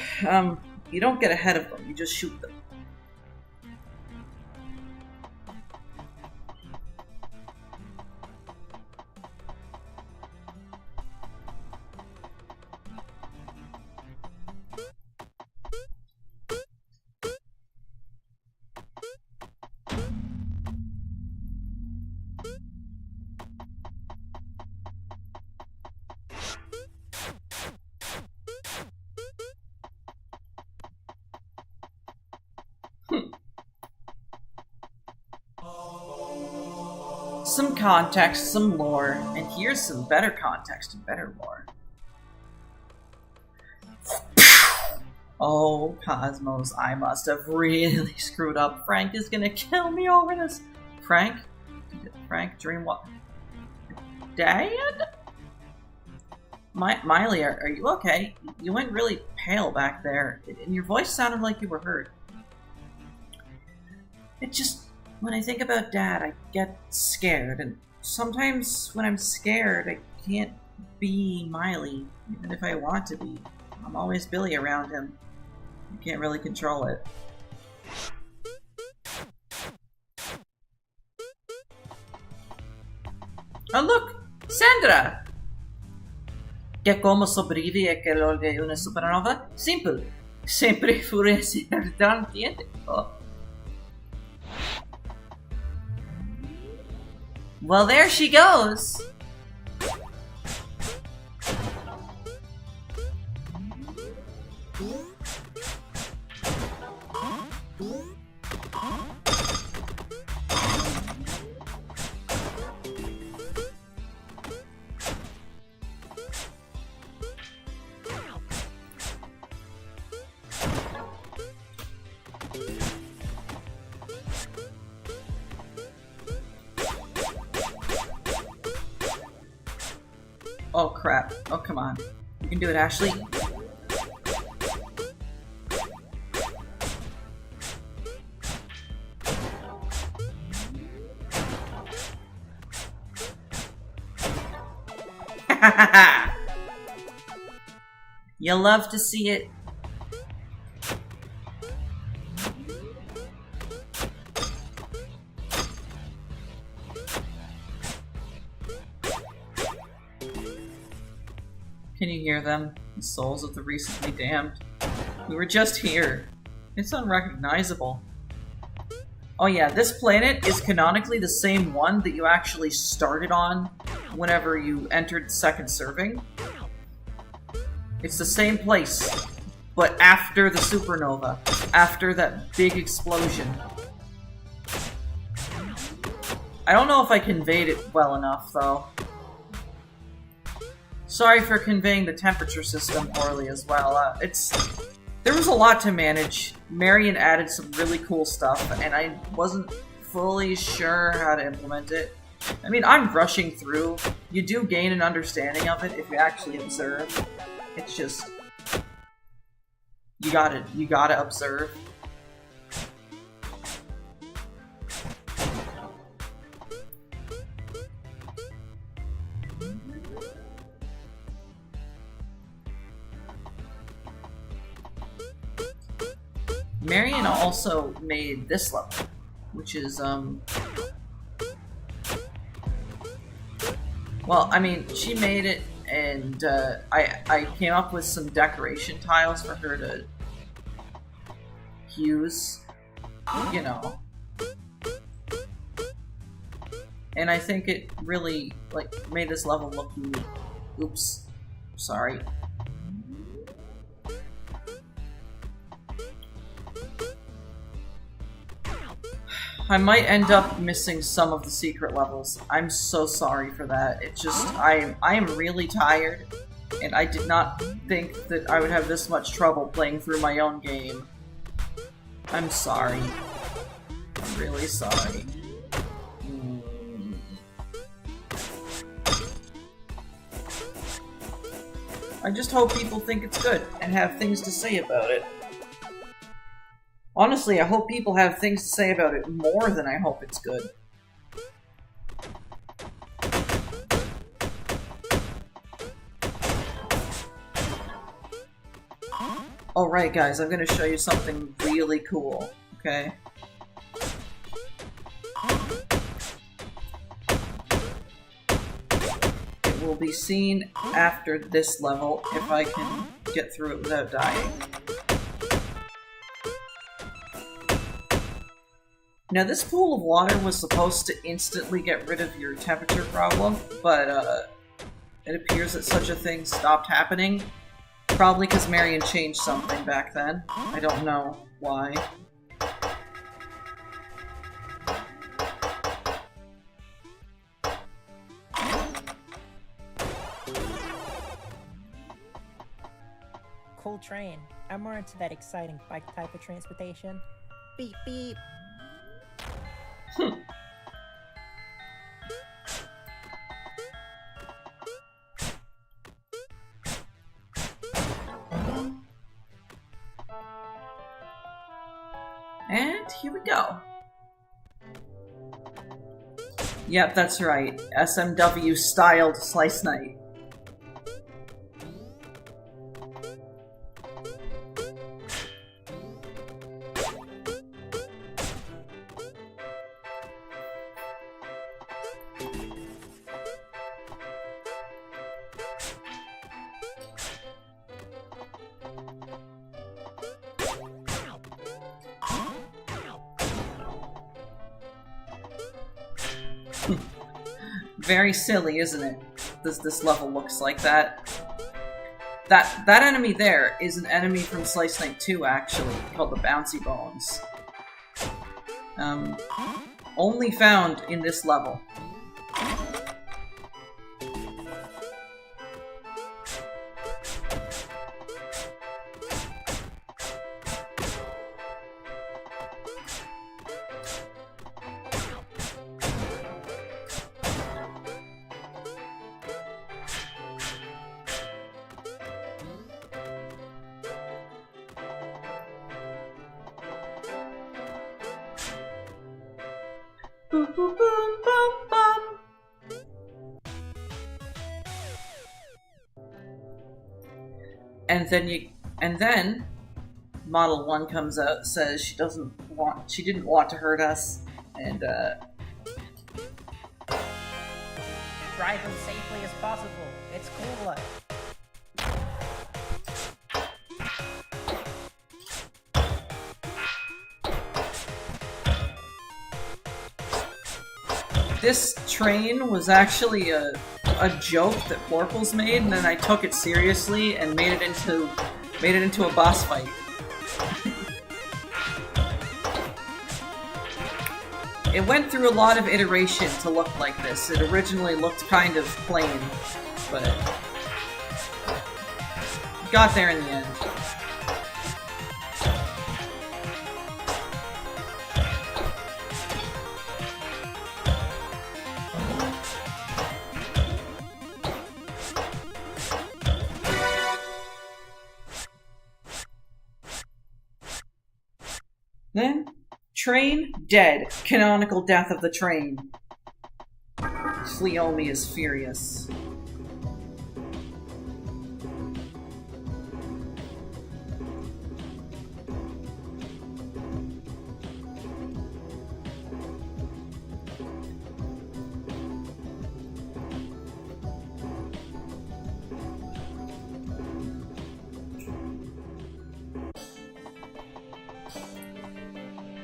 you don't get ahead of them, you just shoot them. Some context, some lore, and here's some better context and better lore. Oh, Cosmos, I must have really screwed up. Frank is gonna kill me over this. Frank? Frank, dream what? Dad? Miley, are you okay? You went really pale back there, and your voice sounded like you were hurt. When I think about Dad, I get scared, and sometimes when I'm scared, I can't be Miley, even if I want to be. I'm always Billy around him. I can't really control it. Oh look! Sandra! Che come sobrevivi e che logga una supernova? Simple. Sempre furiosi tanti. Oh. Well, there she goes! Oh crap. Oh, come on. You can do it, Ashley. You love to see it. Can you hear them? The souls of the recently damned. We were just here. It's unrecognizable. Oh yeah, this planet is canonically the same one that you actually started on whenever you entered second serving. It's the same place, but after the supernova, after that big explosion. I don't know if I conveyed it well enough, though. Sorry for conveying the temperature system poorly as well. There was a lot to manage. Marion added some really cool stuff, and I wasn't fully sure how to implement it. I mean, I'm rushing through. You do gain an understanding of it if you actually observe. It's just... You gotta observe. Marion also made this level, which is, well, I mean, she made it, and I came up with some decoration tiles for her to use, you know. And I think it really, like, made this level look unique. Oops. Sorry. I might end up missing some of the secret levels. I'm so sorry for that. It's just, I am really tired, and I did not think that I would have this much trouble playing through my own game. I'm sorry. I'm really sorry. I just hope people think it's good and have things to say about it. Honestly, I hope people have things to say about it more than I hope it's good. Alright guys, I'm gonna show you something really cool, okay? It will be seen after this level if I can get through it without dying. Now, this pool of water was supposed to instantly get rid of your temperature problem, but it appears that such a thing stopped happening. Probably because Marion changed something back then. I don't know why. Cool train. I'm more into that exciting bike type of transportation. Beep beep. And here we go. Yep, that's right. SMW styled Slice Knight. Very silly, isn't it? This level looks like that. That enemy there is an enemy from Slice Knight 2, actually, called the Bouncy Bones. Only found in this level. Boom, boom, boom, boom, boom. And then Model 1 comes out, says she didn't want to hurt us, and Drive as safely as possible. It's cooler. this train was actually a joke that Florples made, and then I took it seriously and made it into a boss fight. It went through a lot of iteration to look like this. It originally looked kind of plain, but got there in the end. Then, train dead. Canonical death of the train. Fleomi is furious.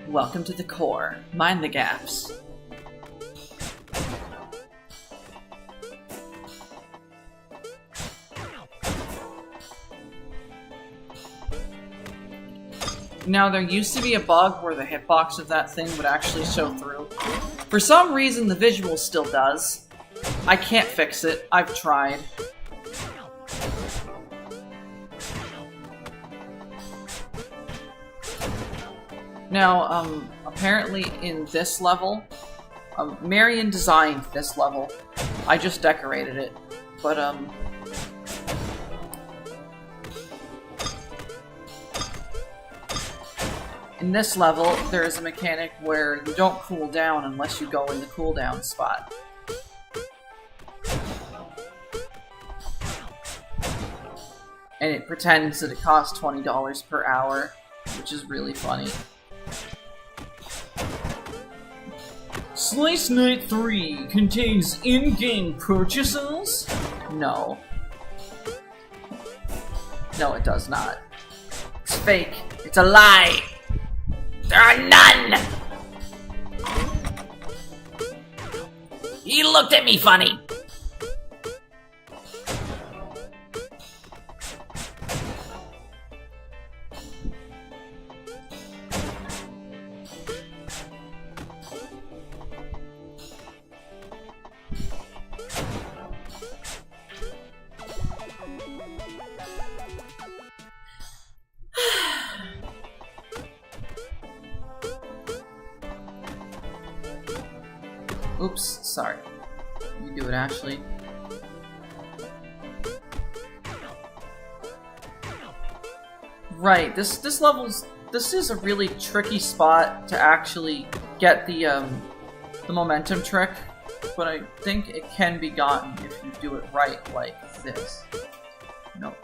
Welcome to the core. Mind the gaps. Now, there used to be a bug where the hitbox of that thing would actually show through. For some reason, the visual still does. I can't fix it. I've tried. Now, apparently in this level, Marion designed this level. I just decorated it, but, in this level, there is a mechanic where you don't cool down unless you go in the cooldown spot. And it pretends that it costs $20 per hour, which is really funny. Slice Knight 3 contains in-game purchases? No. No, it does not. It's fake. It's a lie! There are none! He looked at me funny. Oops, sorry. You do it, Ashley. Right, this is a really tricky spot to actually get the momentum trick but I think it can be gotten if you do it right, like this. Nope.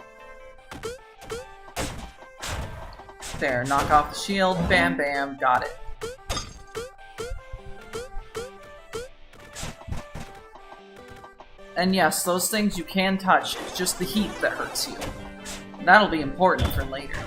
There, knock off the shield, bam bam, got it. And yes, those things you can touch, it's just the heat that hurts you. That'll be important for later.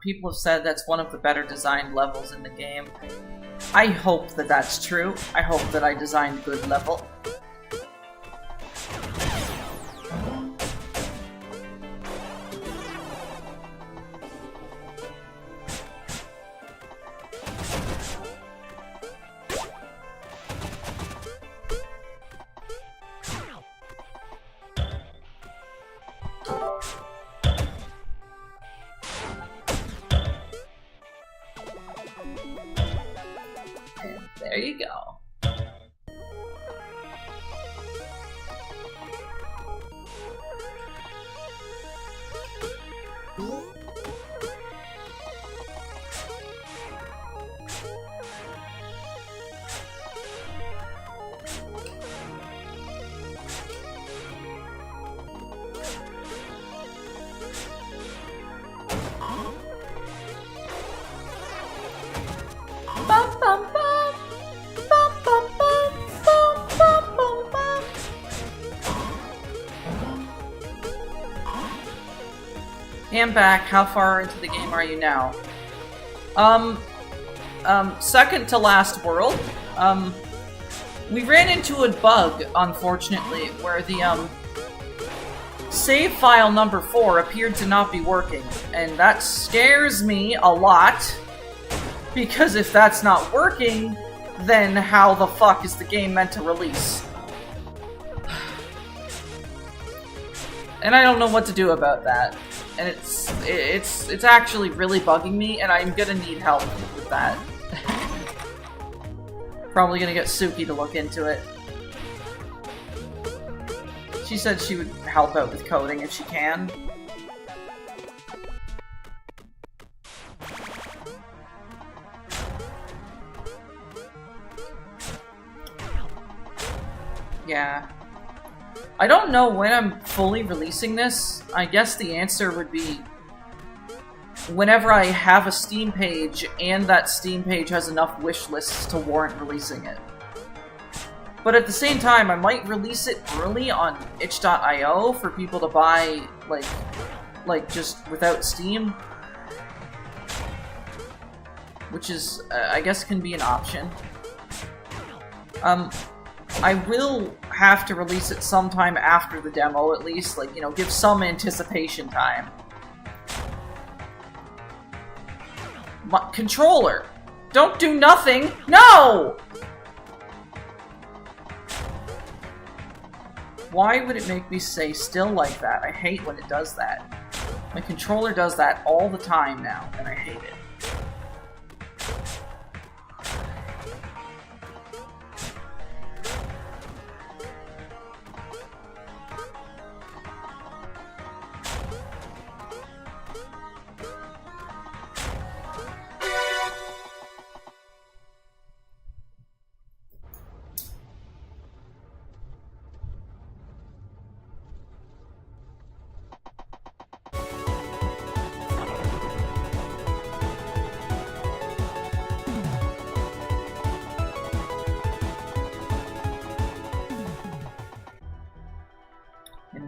People have said that's one of the better designed levels in the game. I hope that that's true. I hope that I designed a good level. There you go. Bum, bum, bum. Bum, bum, bum. Bum, bum, bum, bum. And back. How far into the game are you now? Second to last world. We ran into a bug, unfortunately, where the, save file number 4 appeared to not be working, and that scares me a lot. Because if that's not working, then how the fuck is the game meant to release? And I don't know what to do about that. And it's actually really bugging me, and I'm gonna need help with that. Probably gonna get Suki to look into it. She said she would help out with coding if she can. Yeah. I don't know when I'm fully releasing this. I guess the answer would be whenever I have a Steam page and that Steam page has enough wish lists to warrant releasing it. But at the same time, I might release it early on itch.io for people to buy, like just without Steam. Which is, I guess can be an option. I will have to release it sometime after the demo, at least. Like, you know, give some anticipation time. Controller! Don't do nothing! No! Why would it make me stay still like that? I hate when it does that. My controller does that all the time now, and I hate it.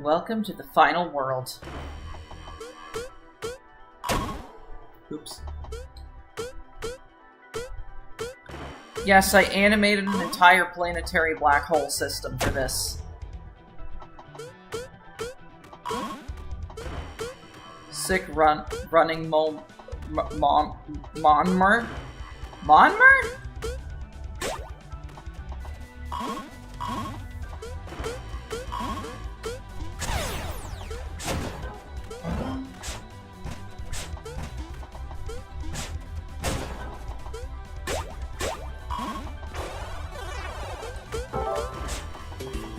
Welcome to the final world. Oops. Yes, I animated an entire planetary black hole system for this. Sick running Monmer? Monmer?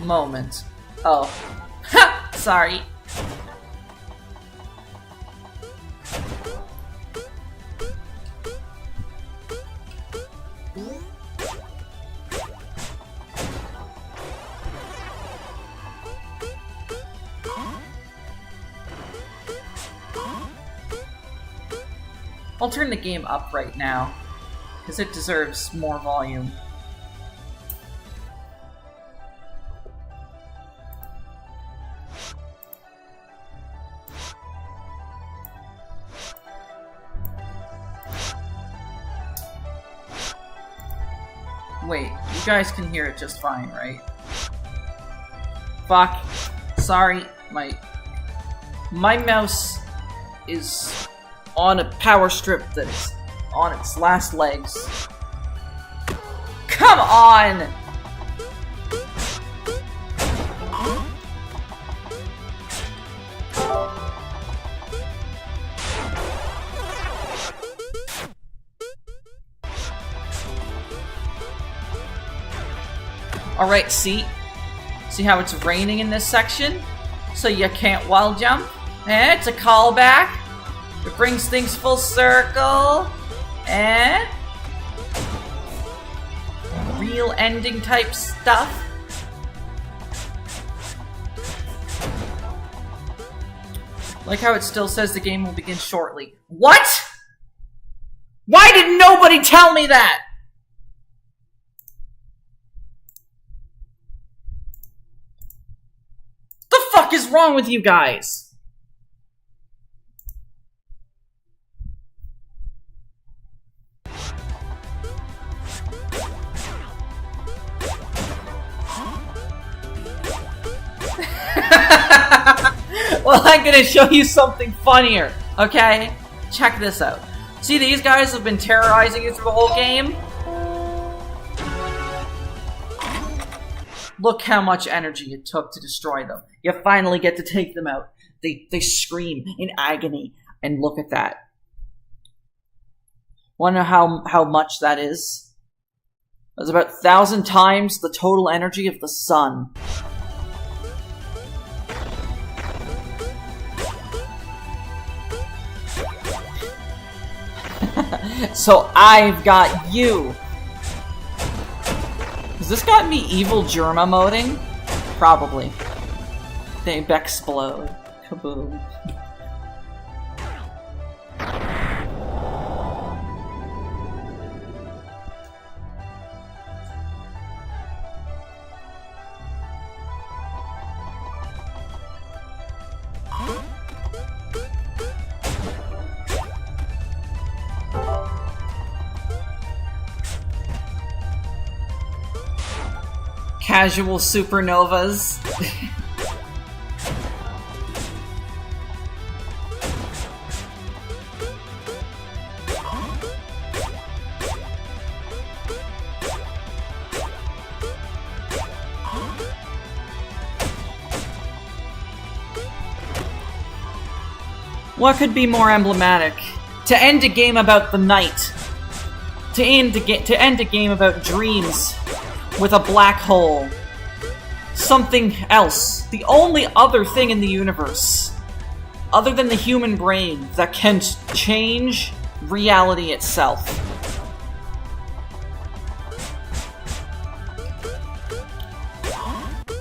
Moment. Oh. Ha! Sorry. I'll turn the game up right now, because it deserves more volume. Wait, you guys can hear it just fine, right? Fuck. Sorry, my mouse is on a power strip that's on its last legs. Come on! Alright, see? See how it's raining in this section? So you can't wall jump? Eh? It's a callback? It brings things full circle? Eh? Real ending type stuff? Like how it still says the game will begin shortly. What?! Why did nobody tell me that?! The fuck is wrong with you guys? Well, I'm gonna show you something funnier, okay? Check this out. See, these guys have been terrorizing you through the whole game? Look how much energy it took to destroy them. You finally get to take them out. They scream in agony, and look at that. Wanna know how much that is? That's about 1,000 times the total energy of the sun. So I've got you. Has this got me evil germ emoting? Probably. They explode. Kaboom. Casual supernovas. What could be more emblematic? To end a game about the night. To end a game about dreams. With a black hole. Something else. The only other thing in the universe, other than the human brain, that can change reality itself.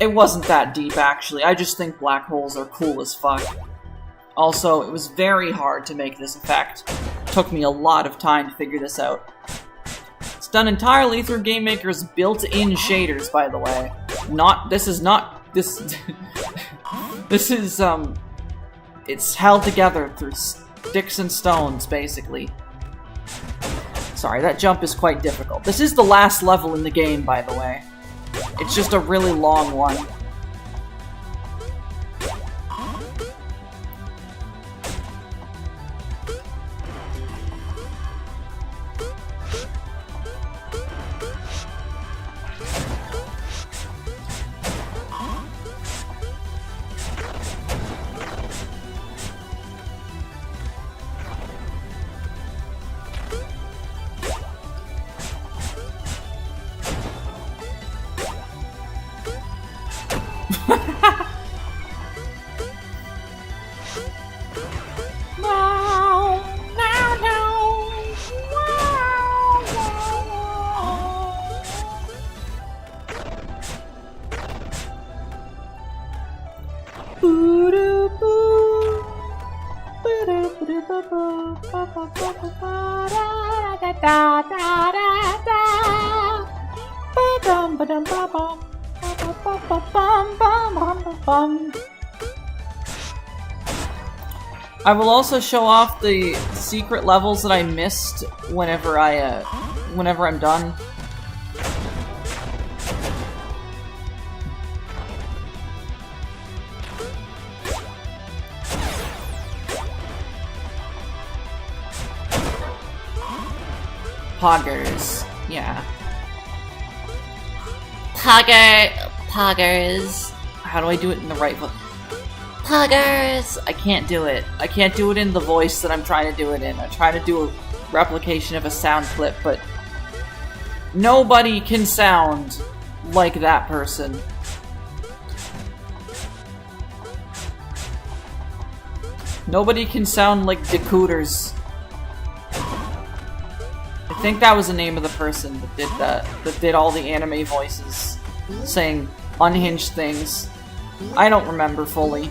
It wasn't that deep, actually. I just think black holes are cool as fuck. Also, it was very hard to make this effect. It took me a lot of time to figure this out. Done entirely through Game Maker's built-in shaders, by the way. It's held together through sticks and stones, basically. Sorry, that jump is quite difficult. This is the last level in the game, by the way. It's just a really long one. I will also show off the secret levels that I missed whenever I'm done. Poggers, yeah. Poggers. How do I do it in the right voice? Poggers. I can't do it. I can't do it in the voice that I'm trying to do it in. I try to do a replication of a sound clip, but nobody can sound like that person. Nobody can sound like Decooters. I think that was the name of the person that did that did all the anime voices, saying unhinged things. I don't remember fully.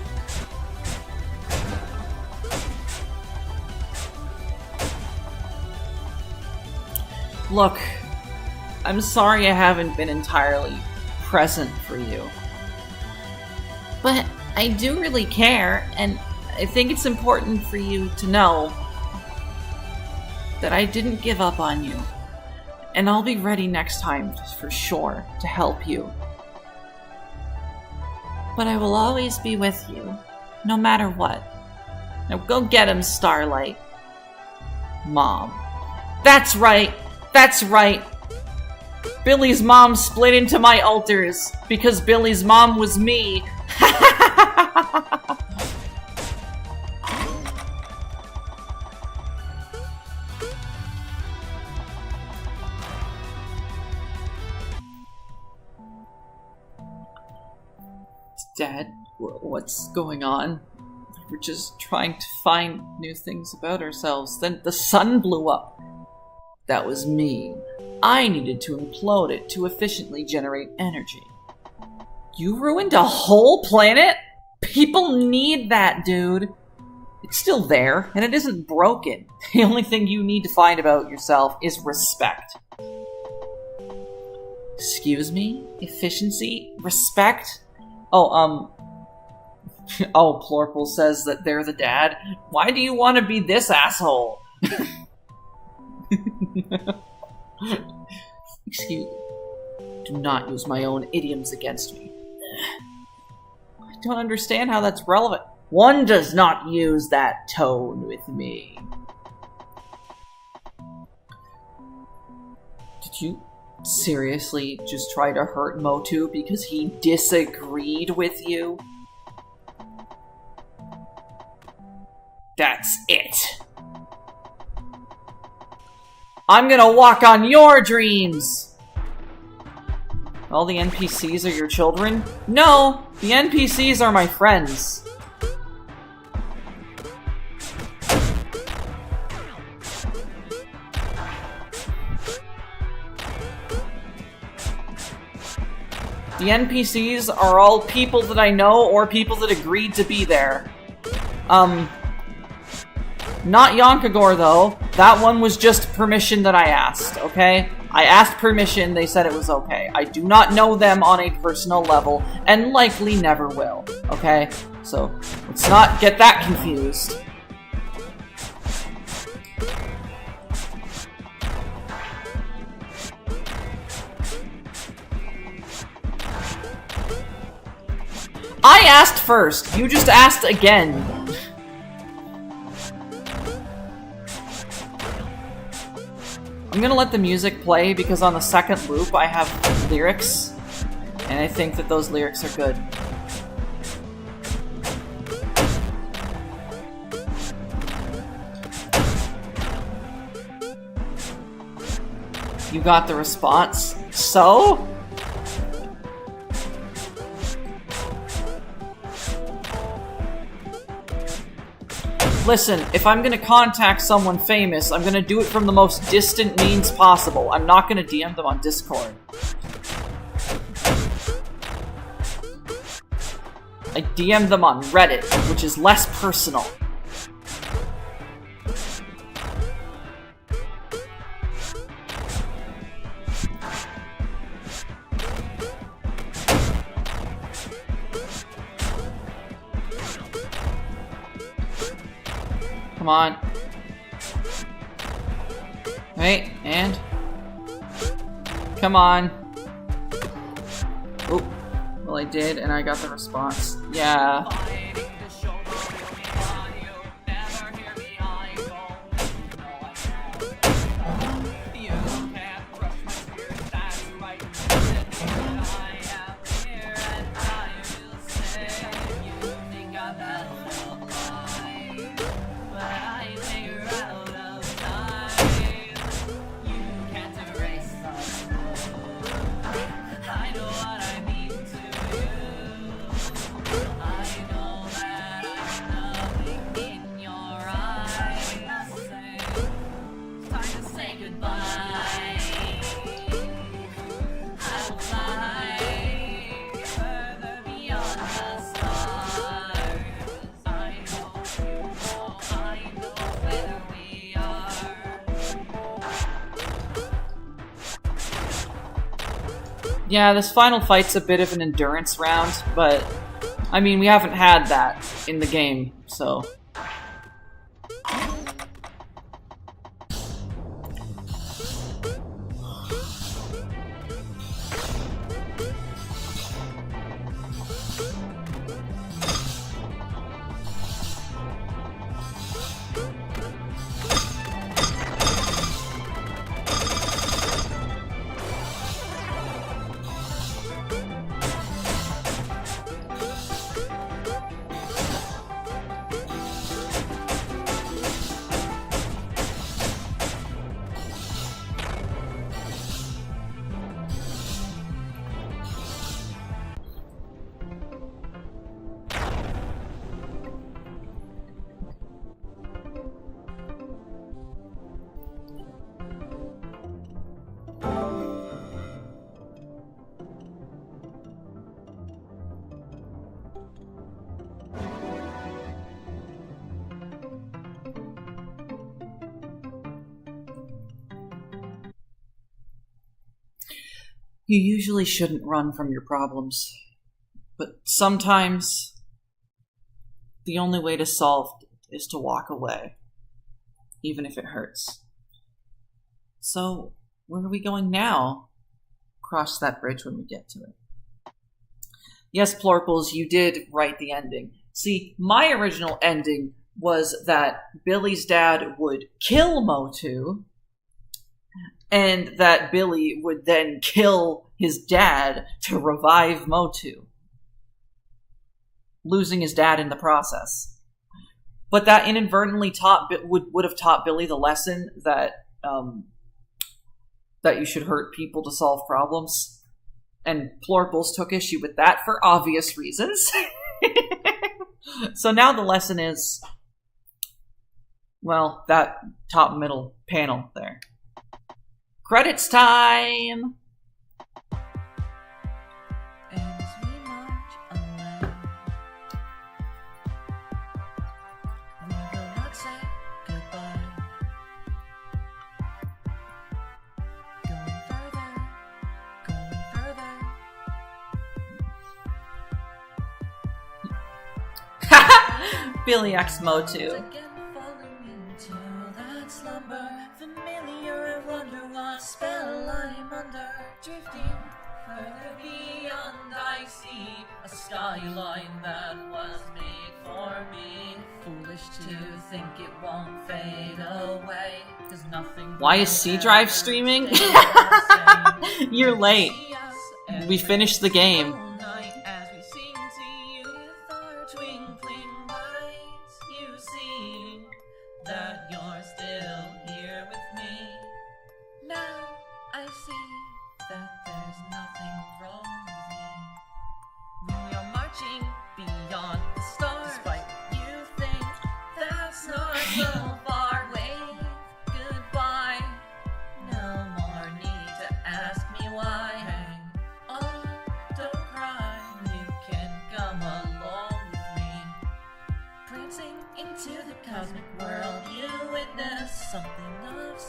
Look, I'm sorry I haven't been entirely present for you. But I do really care, and I think it's important for you to know that I didn't give up on you. And I'll be ready next time, for sure, to help you. But I will always be with you, no matter what. Now go get him, Starlight. Mom. That's right! That's right! Billy's mom split into my alters, because Billy's mom was me. Dad, what's going on? We're just trying to find new things about ourselves. Then the sun blew up. That was me. I needed to implode it to efficiently generate energy. You ruined a whole planet? People need that, dude. It's still there, and it isn't broken. The only thing you need to find about yourself is respect. Excuse me? Efficiency? Respect? Oh, Plorple says that they're the dad. Why do you want to be this asshole? Excuse me. Do not use my own idioms against me. I don't understand how that's relevant. One does not use that tone with me. Did you seriously just try to hurt Motu because he disagreed with you? That's it. I'm gonna walk on your dreams! All the NPCs are your children? No! The NPCs are my friends. The NPCs are all people that I know or people that agreed to be there. Not Yonkagore, though. That one was just permission that I asked, okay? I asked permission, they said it was okay. I do not know them on a personal level, and likely never will, okay? So, let's not get that confused. I asked first, you just asked again. I'm gonna let the music play because on the second loop I have lyrics, and I think that those lyrics are good. You got the response? So? Listen, if I'm gonna contact someone famous, I'm gonna do it from the most distant means possible. I'm not gonna DM them on Discord. I DM'd them on Reddit, which is less personal. Come on. Wait, and? Come on. Oh, well I did, and I got the response. Yeah. Yeah, this final fight's a bit of an endurance round, but I mean, we haven't had that in the game, so. You usually shouldn't run from your problems, but sometimes the only way to solve it is to walk away, even if it hurts. So, where are we going now? Cross that bridge when we get to it. Yes, Plorples, you did write the ending. See, my original ending was that Billy's dad would kill Motu, and that Billy would then kill his dad to revive Motu, losing his dad in the process. But that inadvertently would have taught Billy the lesson that that you should hurt people to solve problems. And Plorples took issue with that for obvious reasons. So now the lesson is, well, that top middle panel there. Credits time! As we march along, we will not say goodbye. Going further. Billy X Motu. Again falling into that slumber, familiar and wonder what spell I'm under. Drifting further beyond, I see a skyline that was made for me. Foolish to think it won't fade away. There's nothing. Why is C Drive streaming? You're late. We finished the game. That you're still here with me. Now I see that there's nothing wrong with me. We are marching beyond the stars. Despite what you think, that's not so far. Wave goodbye. No more need to ask me why. Hang on, don't cry.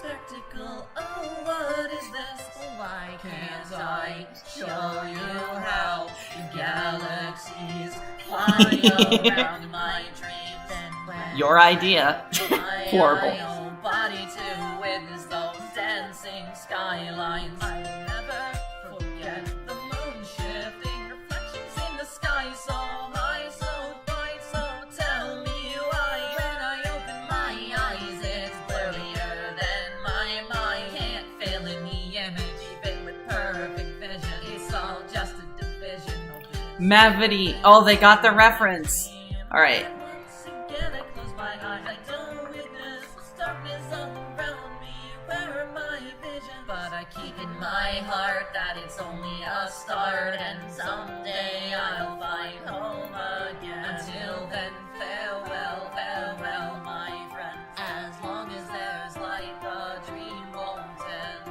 spectacle. Oh, what is this? Why can't I show you how galaxies fly around my dreams? And when Your idea. my Horrible. own body to witness those dancing skylines. I'll never forget the moon shifting reflections in the sky so high, so bright. So tell me why when I open my eyes it's blurrier than my mind. Can't feel any image even with perfect vision. It's all just a division of Mavity. Oh, they got the reference. Alright. once again I close my eyes, I don't witness the darkness around me. Where are my vision? But I keep in my heart that it's only a start, and someday I'll find home again. Until then, farewell, farewell, my friend. As long as there's light, the dream won't end.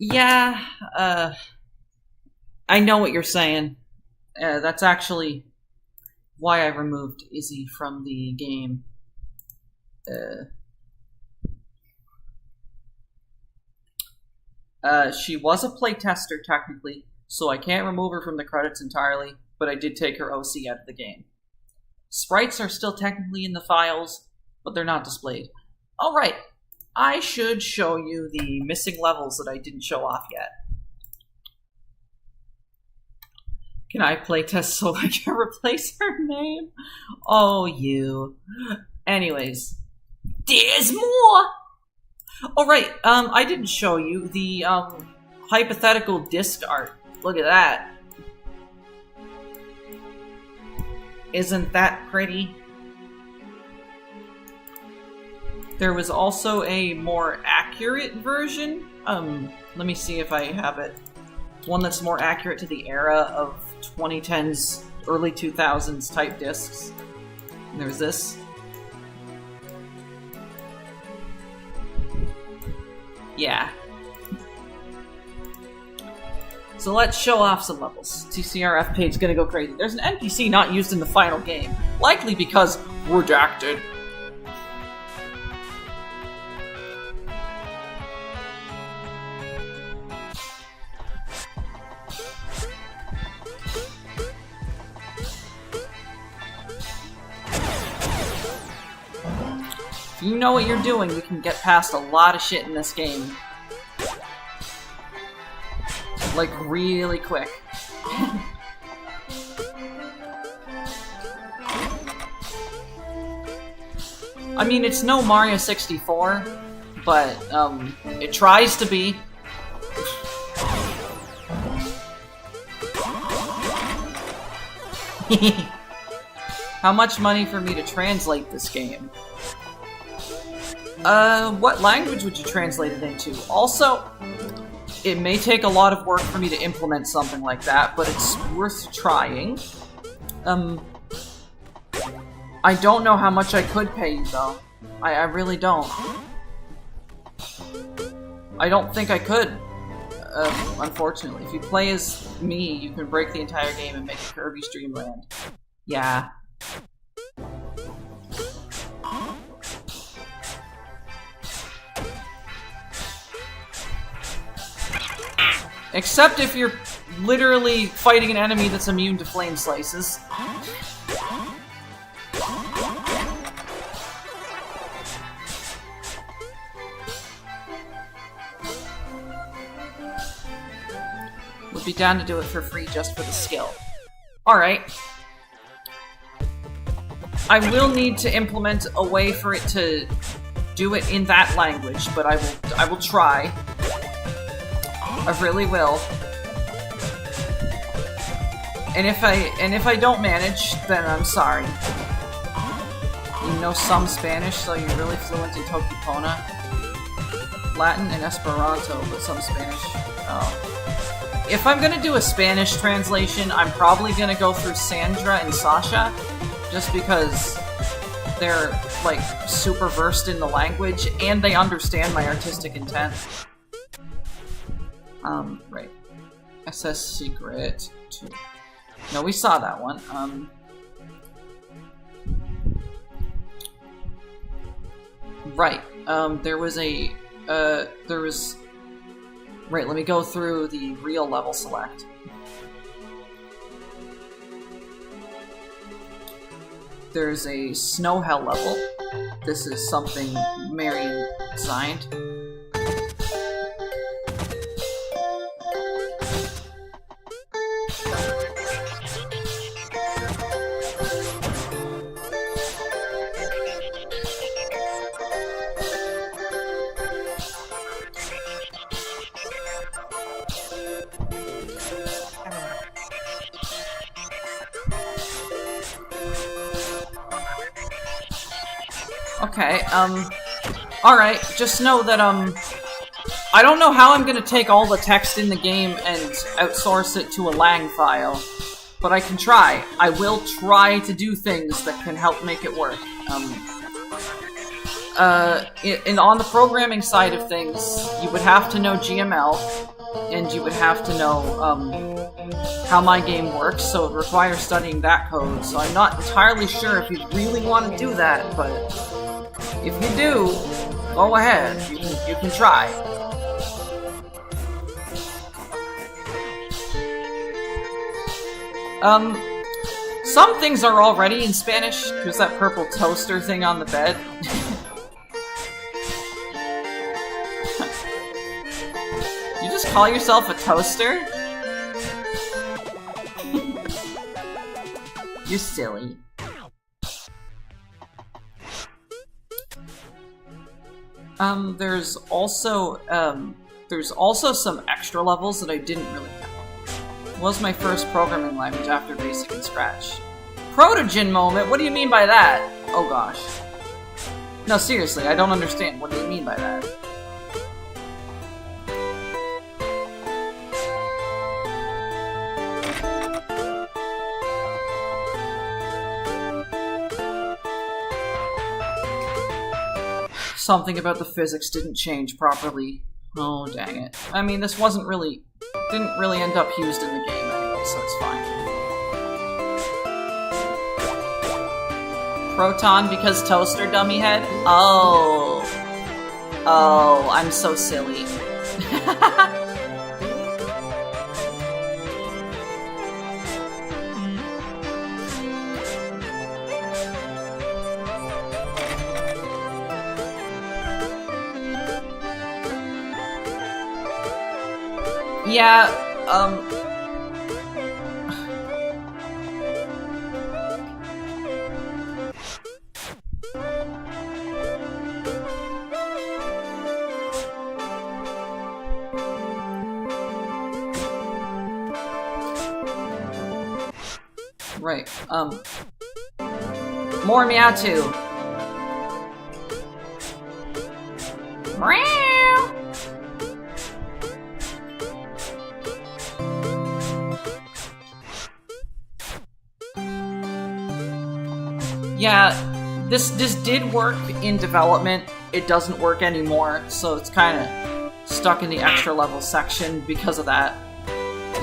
Yeah, I know what you're saying. That's actually why I removed Izzy from the game. She was a playtester, technically, so I can't remove her from the credits entirely, but I did take her OC out of the game. Sprites are still technically in the files, but they're not displayed. Alright, I should show you the missing levels that I didn't show off yet. Can I playtest so I can replace her name? Oh, you. Anyways, there's more! Alright, I didn't show you the, hypothetical disc art. Look at that. Isn't that pretty? There was also a more accurate version. Let me see if I have it. One that's more accurate to the era of 2010s, early 2000s type discs. And there's this. Yeah. So let's show off some levels. TCRF page gonna go crazy. There's an NPC not used in the final game, likely because redacted. If you know what you're doing, you can get past a lot of shit in this game. Like, really quick. I mean, it's no Mario 64, but, it tries to be. How much money for me to translate this game? What language would you translate it into? Also, it may take a lot of work for me to implement something like that, but it's worth trying. I don't know how much I could pay you, though. I really don't. I don't think I could, unfortunately. If you play as me, you can break the entire game and make it Kirby's Dream Land. Yeah. Except if you're literally fighting an enemy that's immune to flame slices. Would be down to do it for free just for the skill. Alright. I will need to implement a way for it to do it in that language, but I will try. I really will. And if I don't manage, then I'm sorry. You know some Spanish, so you're really fluent in Tokipona. Latin and Esperanto, but some Spanish. Oh. If I'm gonna do a Spanish translation, I'm probably gonna go through Sandra and Sasha, just because they're, like, super versed in the language, and they understand my artistic intent. Right. SS Secret 2. No, we saw that one. Right. There was a, right, let me go through the real level select. There's a snow hell level. This is something Marion designed. Okay, alright, just know that, I don't know how I'm gonna take all the text in the game and outsource it to a lang file, but I can try. I will try to do things that can help make it work. And on the programming side of things, you would have to know GML, and you would have to know, how my game works, so it requires studying that code, so I'm not entirely sure if you really want to do that, but if you do, go ahead, you can try. Some things are already in Spanish. There's that purple toaster thing on the bed. You just call yourself a toaster? You're silly. There's also some extra levels that I didn't really have. It was my first programming language after Basic and Scratch. Protogen moment? What do you mean by that? Oh gosh. No, seriously, I don't understand. What do you mean by that? Something about the physics didn't change properly. Oh, dang it. I mean, this didn't really end up used in the game anyway, so it's fine. Proton because toaster, dummy head? Oh. Oh, I'm so silly. Yeah, right, more Meowth. Meow. Yeah, this did work in development. It doesn't work anymore, so it's kind of stuck in the extra level section because of that.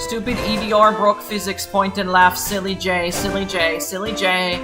Stupid EDR broke physics, point and laugh, silly J, silly J, silly J.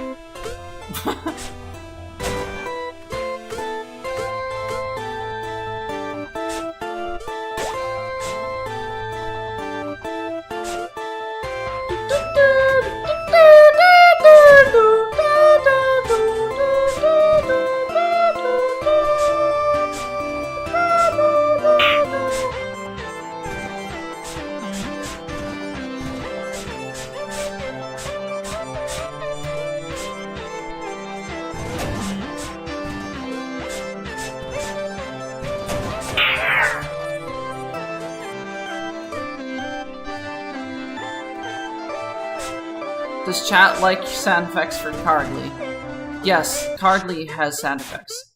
Does chat like sound effects for Cardly? Yes, Cardly has sound effects.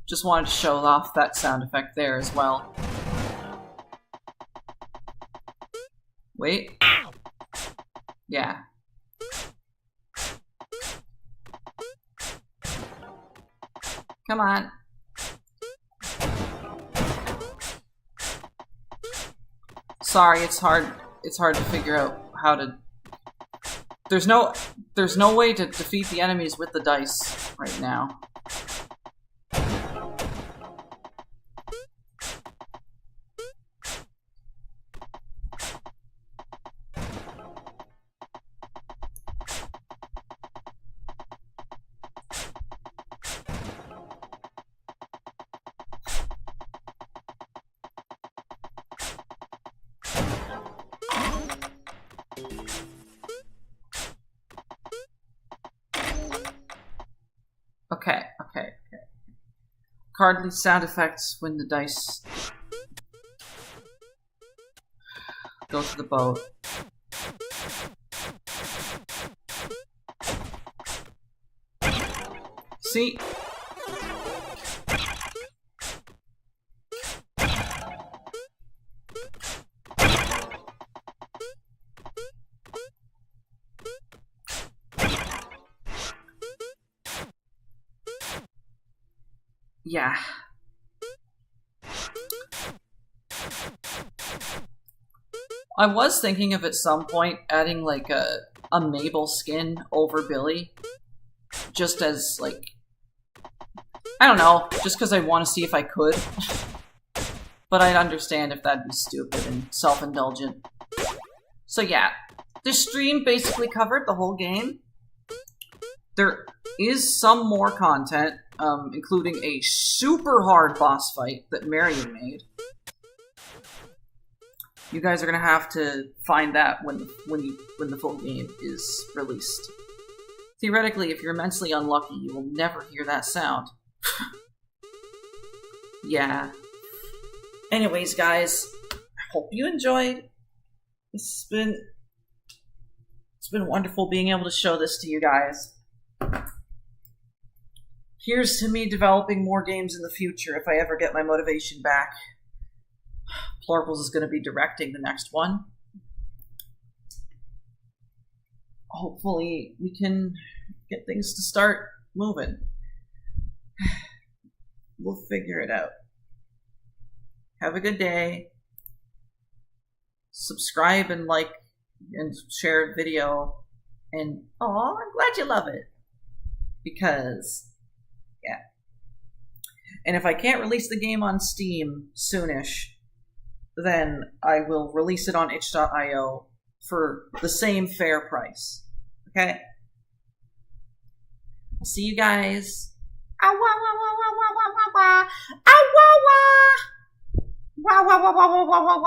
Just wanted to show off that sound effect there as well. Wait. Yeah. Come on. Sorry, it's hard to figure out how to... There's no way to defeat the enemies with the dice right now. Okay. Card sound effects when the dice go to the boat. See? Yeah. I was thinking of at some point adding like a Mabel skin over Billy. Just as like, I don't know, just because I want to see if I could. But I'd understand if that'd be stupid and self-indulgent. So yeah, this stream basically covered the whole game. There is some more content, including a super hard boss fight that Marion made. You guys are gonna have to find that when the full game is released. Theoretically, if you're immensely unlucky, you will never hear that sound. Yeah. Anyways, guys, I hope you enjoyed. It's been wonderful being able to show this to you guys. Here's to me developing more games in the future if I ever get my motivation back. Plurples is going to be directing the next one. Hopefully we can get things to start moving. We'll figure it out. Have a good day. Subscribe and like and share a video. And aw, I'm glad you love it. Because, yeah. And if I can't release the game on Steam soonish, then I will release it on itch.io for the same fair price. Okay? I'll see you guys. Ow, wah, wah, wah, wah, wah, wah, wah, wah. Ow, wah, wah. Wah, wah, wah, wah, wah, wah, wah.